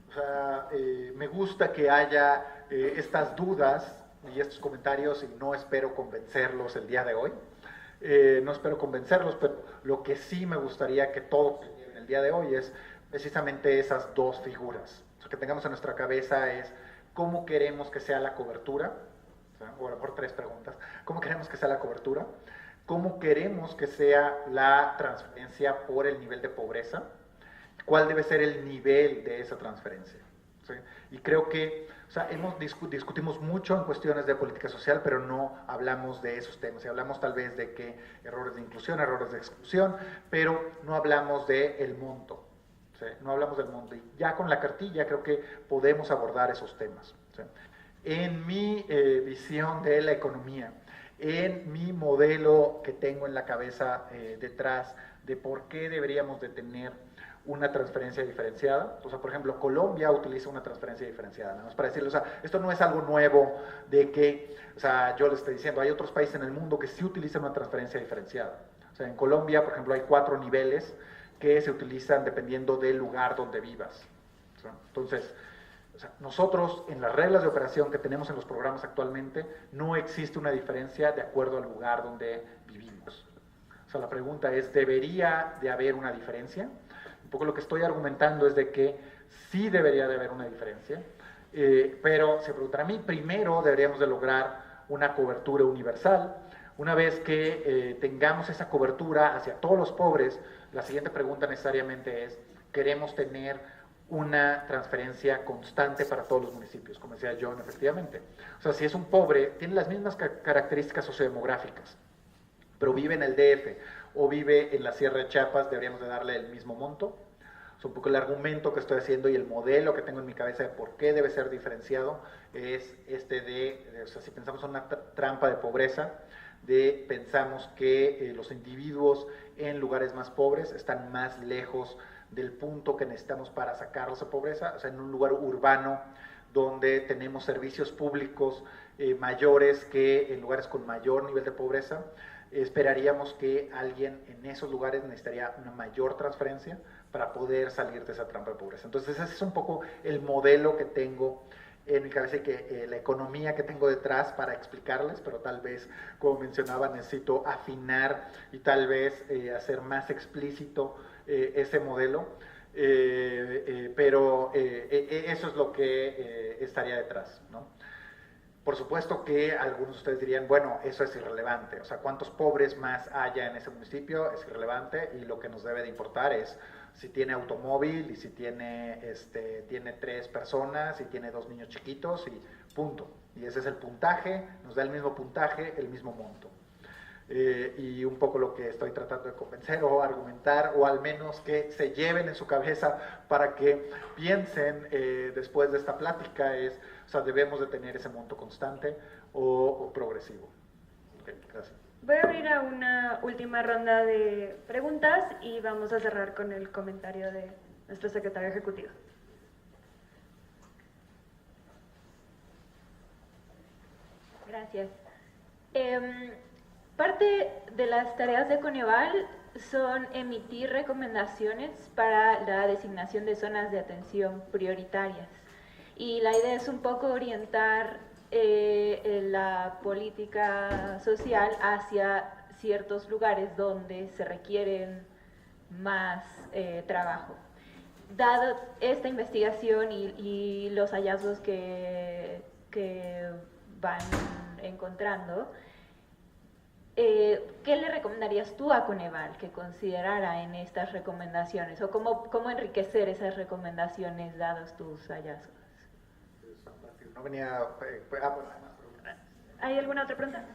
O sea, me gusta que haya estas dudas y estos comentarios y no espero convencerlos el día de hoy. No espero convencerlos, pero lo que sí me gustaría que todos en el día de hoy es precisamente esas dos figuras. O sea, que tengamos en nuestra cabeza es cómo queremos que sea la cobertura, o a lo mejor tres preguntas. ¿Cómo queremos que sea la cobertura? ¿Cómo queremos que sea la transferencia por el nivel de pobreza? ¿Cuál debe ser el nivel de esa transferencia? ¿Sí? Y creo que, o sea, discutimos mucho en cuestiones de política social, pero no hablamos de esos temas. Y hablamos tal vez de que errores de inclusión, errores de exclusión, pero no hablamos del monto. ¿Sí? No hablamos del monto. Y ya con la cartilla creo que podemos abordar esos temas. ¿Sí? En mi visión de la economía, en mi modelo que tengo en la cabeza detrás de por qué deberíamos de tener una transferencia diferenciada. O sea, por ejemplo, Colombia utiliza una transferencia diferenciada, nada más para decirlo. O sea, esto no es algo nuevo de que, o sea, yo les estoy diciendo, hay otros países en el mundo que sí utilizan una transferencia diferenciada. O sea, en Colombia, por ejemplo, hay 4 niveles que se utilizan dependiendo del lugar donde vivas. O sea, entonces, o sea, nosotros en las reglas de operación que tenemos en los programas actualmente, no existe una diferencia de acuerdo al lugar donde vivimos. O sea, la pregunta es, ¿debería de haber una diferencia? Un poco lo que estoy argumentando es de que sí debería de haber una diferencia, pero se preguntará a mí, primero deberíamos de lograr una cobertura universal. Una vez que tengamos esa cobertura hacia todos los pobres, la siguiente pregunta necesariamente es, ¿queremos tener una transferencia constante para todos los municipios? Como decía John, efectivamente. O sea, si es un pobre, tiene las mismas características sociodemográficas, pero vive en el DF o vive en la Sierra de Chiapas, deberíamos de darle el mismo monto. Es un poco el argumento que estoy haciendo y el modelo que tengo en mi cabeza de por qué debe ser diferenciado es o sea, si pensamos en una trampa de pobreza, pensamos que los individuos en lugares más pobres están más lejos del punto que necesitamos para sacarlos de pobreza, o sea, en un lugar urbano donde tenemos servicios públicos mayores que en lugares con mayor nivel de pobreza, esperaríamos que alguien en esos lugares necesitaría una mayor transferencia para poder salir de esa trampa de pobreza. Entonces ese es un poco el modelo que tengo en mi cabeza y que la economía que tengo detrás para explicarles, pero tal vez, como mencionaba, necesito afinar y tal vez hacer más explícito ese modelo, pero eso es lo que estaría detrás, ¿no? Por supuesto que algunos de ustedes dirían, bueno, eso es irrelevante, o sea, cuántos pobres más haya en ese municipio es irrelevante y lo que nos debe de importar es si tiene automóvil y si tiene 3 personas y tiene 2 niños chiquitos y punto. Y ese es el puntaje, nos da el mismo puntaje, el mismo monto. Y un poco lo que estoy tratando de convencer o argumentar, o al menos que se lleven en su cabeza para que piensen después de esta plática es, o sea, debemos de tener ese monto constante o progresivo. Okay, gracias. Voy a abrir a una última ronda de preguntas y vamos a cerrar con el comentario de nuestro secretario ejecutivo. Gracias. Parte de las tareas de Coneval son emitir recomendaciones para la designación de zonas de atención prioritarias. Y la idea es un poco orientar la política social hacia ciertos lugares donde se requieren más trabajo. Dado esta investigación y los hallazgos que van encontrando, ¿qué le recomendarías tú a Coneval que considerara en estas recomendaciones? ¿O cómo enriquecer esas recomendaciones dados tus hallazgos? No venía... ¿Hay alguna otra pregunta?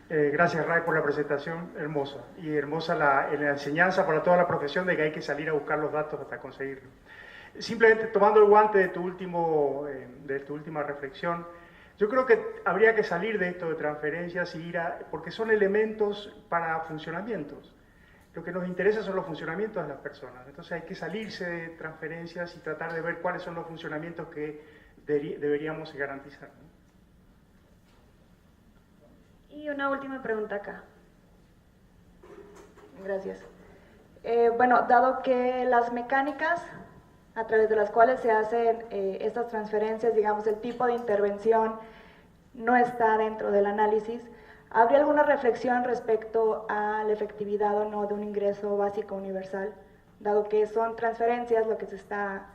Gracias, Ray, por la presentación, hermosa. Y hermosa la enseñanza para toda la profesión de que hay que salir a buscar los datos hasta conseguirlo. Simplemente tomando el guante de tu última reflexión, Yo creo que habría que salir de esto de transferencias y ir porque son elementos para funcionamientos. Lo que nos interesa son los funcionamientos de las personas. Entonces hay que salirse de transferencias y tratar de ver cuáles son los funcionamientos que deberíamos garantizar, ¿no? Y una última pregunta acá. Gracias. Bueno, dado que las mecánicas a través de las cuales se hacen estas transferencias, digamos, el tipo de intervención no está dentro del análisis, ¿habría alguna reflexión respecto a la efectividad o no de un ingreso básico universal, dado que son transferencias lo que se está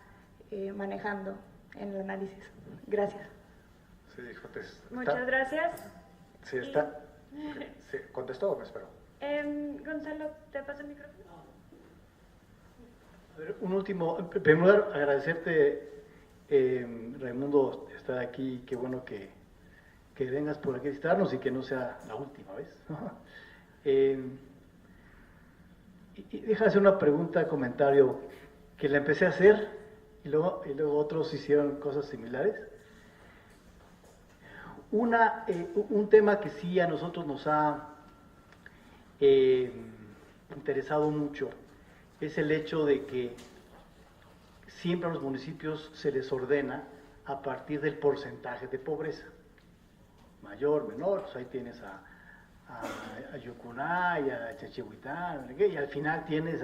manejando en el análisis? Gracias. Sí, Jotes. Muchas gracias. Sí, está. Sí, ¿contestó o me espero? Gonzalo, ¿te paso el micrófono? A ver, un último, en primer lugar, agradecerte, Raimundo, estar aquí, qué bueno que vengas por aquí a visitarnos y que no sea la última vez. Y déjame hacer una pregunta, comentario, que la empecé a hacer y luego otros hicieron cosas similares. Un tema que sí a nosotros nos ha interesado mucho es el hecho de que siempre a los municipios se les ordena a partir del porcentaje de pobreza, mayor, menor, pues ahí tienes a Yucunay, a Chachihuitán, y al final tienes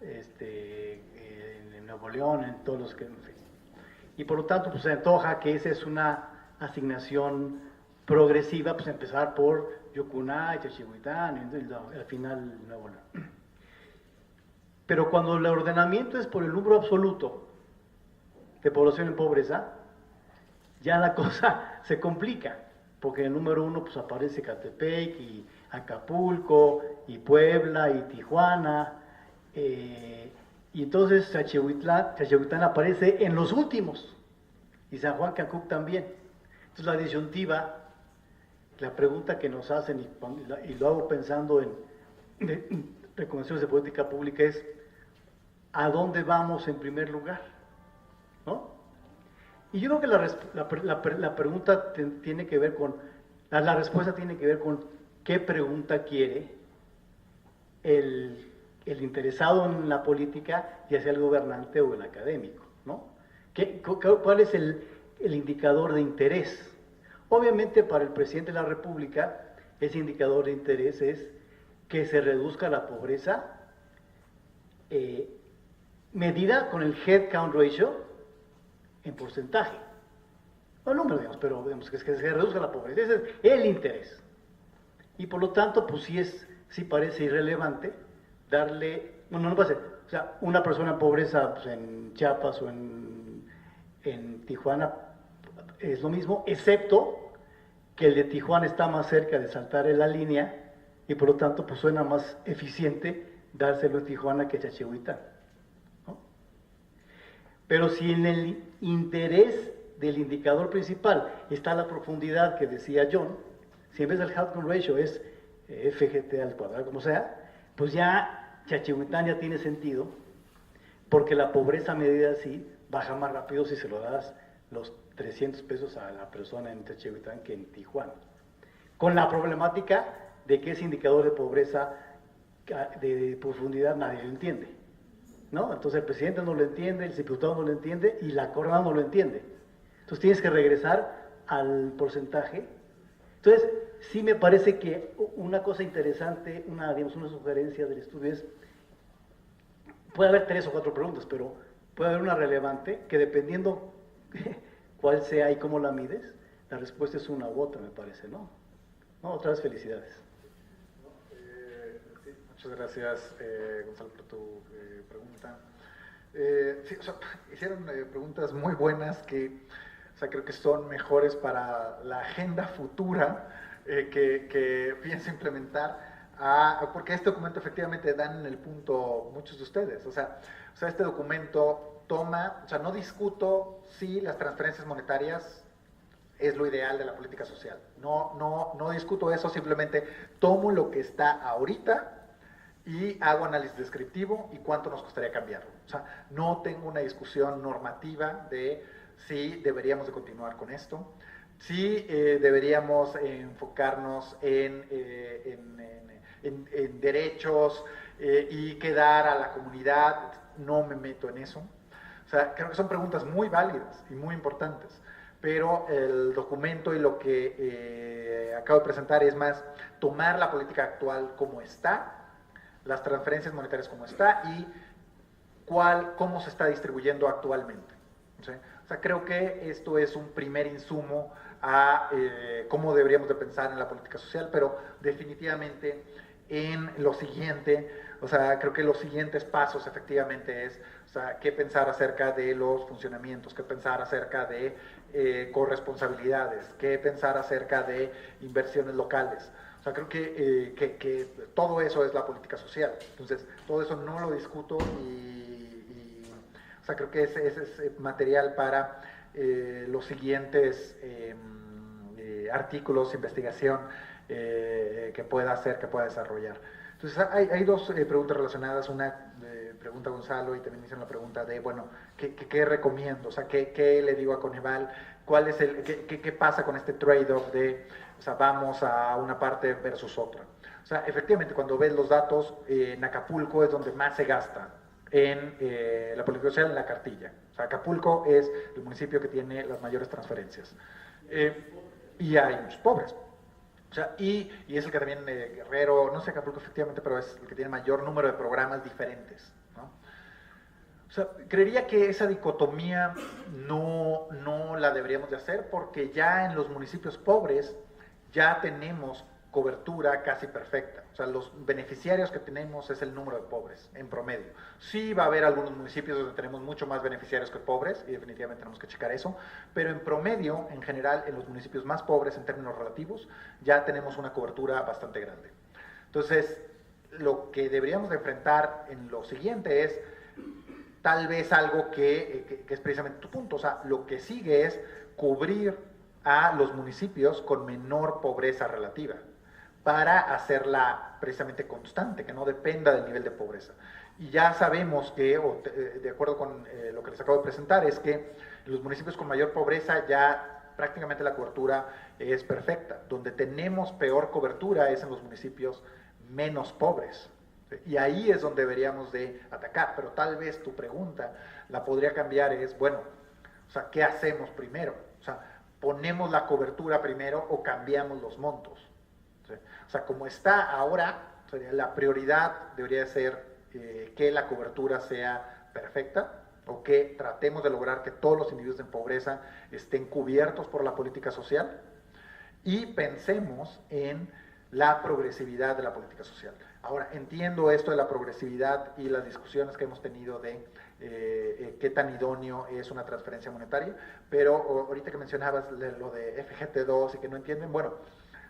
en Nuevo León, en todos los que, en fin. Y por lo tanto, pues se antoja que esa es una asignación progresiva, pues empezar por Yucunay, Chachihuitán, y al final Nuevo León. Pero cuando el ordenamiento es por el número absoluto de población en pobreza, ya la cosa se complica, porque en el número 1 pues aparece Catepec y Acapulco y Puebla y Tijuana, y entonces Chachihuitán aparece en los últimos, y San Juan Cancún también. Entonces la disyuntiva, la pregunta que nos hacen, y lo hago pensando en recomendaciones de política pública, es ¿a dónde vamos en primer lugar? ¿No? Y yo creo que la pregunta tiene que ver con, la respuesta tiene que ver con qué pregunta quiere el interesado en la política, ya sea el gobernante o el académico, ¿no? ¿Cuál es el indicador de interés? Obviamente para el presidente de la República ese indicador de interés es que se reduzca la pobreza medida con el head count ratio en porcentaje. No número, digamos, pero digamos que se reduzca la pobreza. Ese es el interés. Y por lo tanto, pues sí parece irrelevante darle, bueno, no parece, o sea, una persona en pobreza pues, en Chiapas o en Tijuana es lo mismo, excepto que el de Tijuana está más cerca de saltar en la línea y por lo tanto pues suena más eficiente dárselo en Tijuana que Chachihuitán, ¿no? Pero si en el interés del indicador principal está la profundidad que decía John, si en vez del head count ratio es FGT al cuadrado, como sea, pues ya Chachihuitán ya tiene sentido, porque la pobreza medida así baja más rápido si se lo das los 300 pesos a la persona en Chachihuitán que en Tijuana. Con la problemática de que ese indicador de pobreza de profundidad nadie lo entiende, ¿no? Entonces el presidente no lo entiende, el diputado no lo entiende y la coordinadora no lo entiende. Entonces tienes que regresar al porcentaje. Entonces sí me parece que una cosa interesante, una sugerencia del estudio es, puede haber 3 o 4 preguntas, pero puede haber una relevante que dependiendo cuál sea y cómo la mides, la respuesta es una u otra, me parece, ¿no? No, otra vez felicidades. Sí, muchas gracias, Gonzalo, por tu pregunta. Sí, o sea, hicieron preguntas muy buenas que, o sea, creo que son mejores para la agenda futura que pienso implementar, porque este documento efectivamente dan en el punto muchos de ustedes. O sea, este documento toma, o sea, no discuto si las transferencias monetarias es lo ideal de la política social. No discuto eso, simplemente tomo lo que está ahorita y hago análisis descriptivo y cuánto nos costaría cambiarlo. O sea, no tengo una discusión normativa de si deberíamos de continuar con esto, Sí deberíamos enfocarnos en derechos y quedar a la comunidad. No me meto en eso. O sea, creo que son preguntas muy válidas y muy importantes, pero el documento y lo que acabo de presentar es más tomar la política actual como está, las transferencias monetarias como está y cómo se está distribuyendo actualmente. ¿Sí? O sea, creo que esto es un primer insumo a cómo deberíamos de pensar en la política social, pero definitivamente en lo siguiente, o sea, creo que los siguientes pasos efectivamente es, o sea, qué pensar acerca de los funcionamientos, qué pensar acerca de corresponsabilidades, qué pensar acerca de inversiones locales. O sea, creo que todo eso es la política social. Entonces, todo eso no lo discuto o sea, creo que ese es material para los siguientes artículos, investigación que pueda hacer, que pueda desarrollar. Entonces, hay dos preguntas relacionadas. Una pregunta Gonzalo y también me hicieron la pregunta de, bueno, ¿qué recomiendo? O sea, ¿qué le digo a Coneval? ¿Cuál es qué pasa con este trade-off de, o sea, vamos a una parte versus otra? O sea, efectivamente, cuando ves los datos, en Acapulco es donde más se gasta en la política social, en la cartilla. O sea, Acapulco es el municipio que tiene las mayores transferencias. Y hay muchos pobres. O sea, y es el que también, Guerrero, no sé Acapulco efectivamente, pero es el que tiene mayor número de programas diferentes, ¿no? O sea, creería que esa dicotomía no la deberíamos de hacer, porque ya en los municipios pobres ya tenemos cobertura casi perfecta. O sea, los beneficiarios que tenemos es el número de pobres, en promedio. Sí va a haber algunos municipios donde tenemos mucho más beneficiarios que pobres, y definitivamente tenemos que checar eso, pero en promedio, en general, en los municipios más pobres, en términos relativos, ya tenemos una cobertura bastante grande. Entonces, lo que deberíamos de enfrentar en lo siguiente es tal vez algo que es precisamente tu punto. O sea, lo que sigue es cubrir a los municipios con menor pobreza relativa, para hacerla precisamente constante, que no dependa del nivel de pobreza. Y ya sabemos que, de acuerdo con lo que les acabo de presentar, es que en los municipios con mayor pobreza ya prácticamente la cobertura es perfecta. Donde tenemos peor cobertura es en los municipios menos pobres. Y ahí es donde deberíamos de atacar. Pero tal vez tu pregunta la podría cambiar, es, bueno, o sea, ¿qué hacemos primero? O sea, ¿ponemos la cobertura primero o cambiamos los montos? O sea, como está ahora, la prioridad debería ser que la cobertura sea perfecta, o que tratemos de lograr que todos los individuos en pobreza estén cubiertos por la política social, y pensemos en la progresividad de la política social. Ahora, entiendo esto de la progresividad y las discusiones que hemos tenido de qué tan idóneo es una transferencia monetaria, pero ahorita que mencionabas lo de FGT2 y que no entienden, bueno,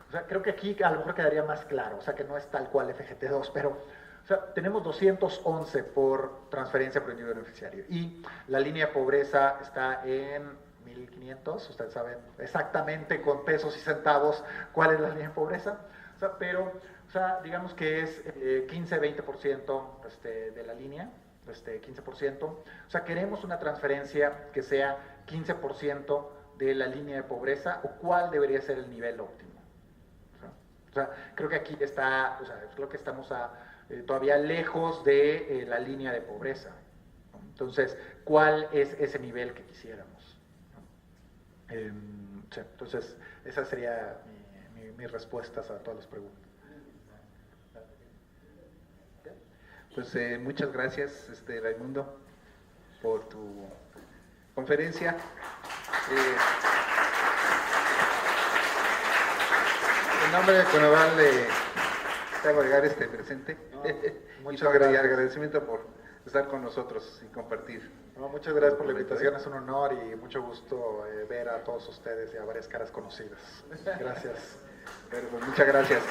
o sea, creo que aquí a lo mejor quedaría más claro, o sea, que no es tal cual FGT2, pero, o sea, tenemos 211 por transferencia por individuo beneficiario, y la línea de pobreza está en 1.500, ustedes saben exactamente con pesos y centavos cuál es la línea de pobreza, o sea, pero, o sea, digamos que es 15-20% de la línea, 15%, o sea, queremos una transferencia que sea 15% de la línea de pobreza, o cuál debería ser el nivel óptimo. O sea, creo que aquí está, o sea, creo que estamos todavía lejos de la línea de pobreza, ¿no? Entonces, ¿cuál es ese nivel que quisiéramos? Sí, entonces, esas serían mis respuestas a todas las preguntas. Pues muchas gracias, Raimundo, por tu conferencia. En nombre de Coneval te hago llegar este presente. Muchas gracias, agradecimiento por estar con nosotros y compartir. No, muchas gracias por la invitación, es un honor y mucho gusto ver a todos ustedes y a varias caras conocidas. Gracias. Pero, pues, muchas gracias.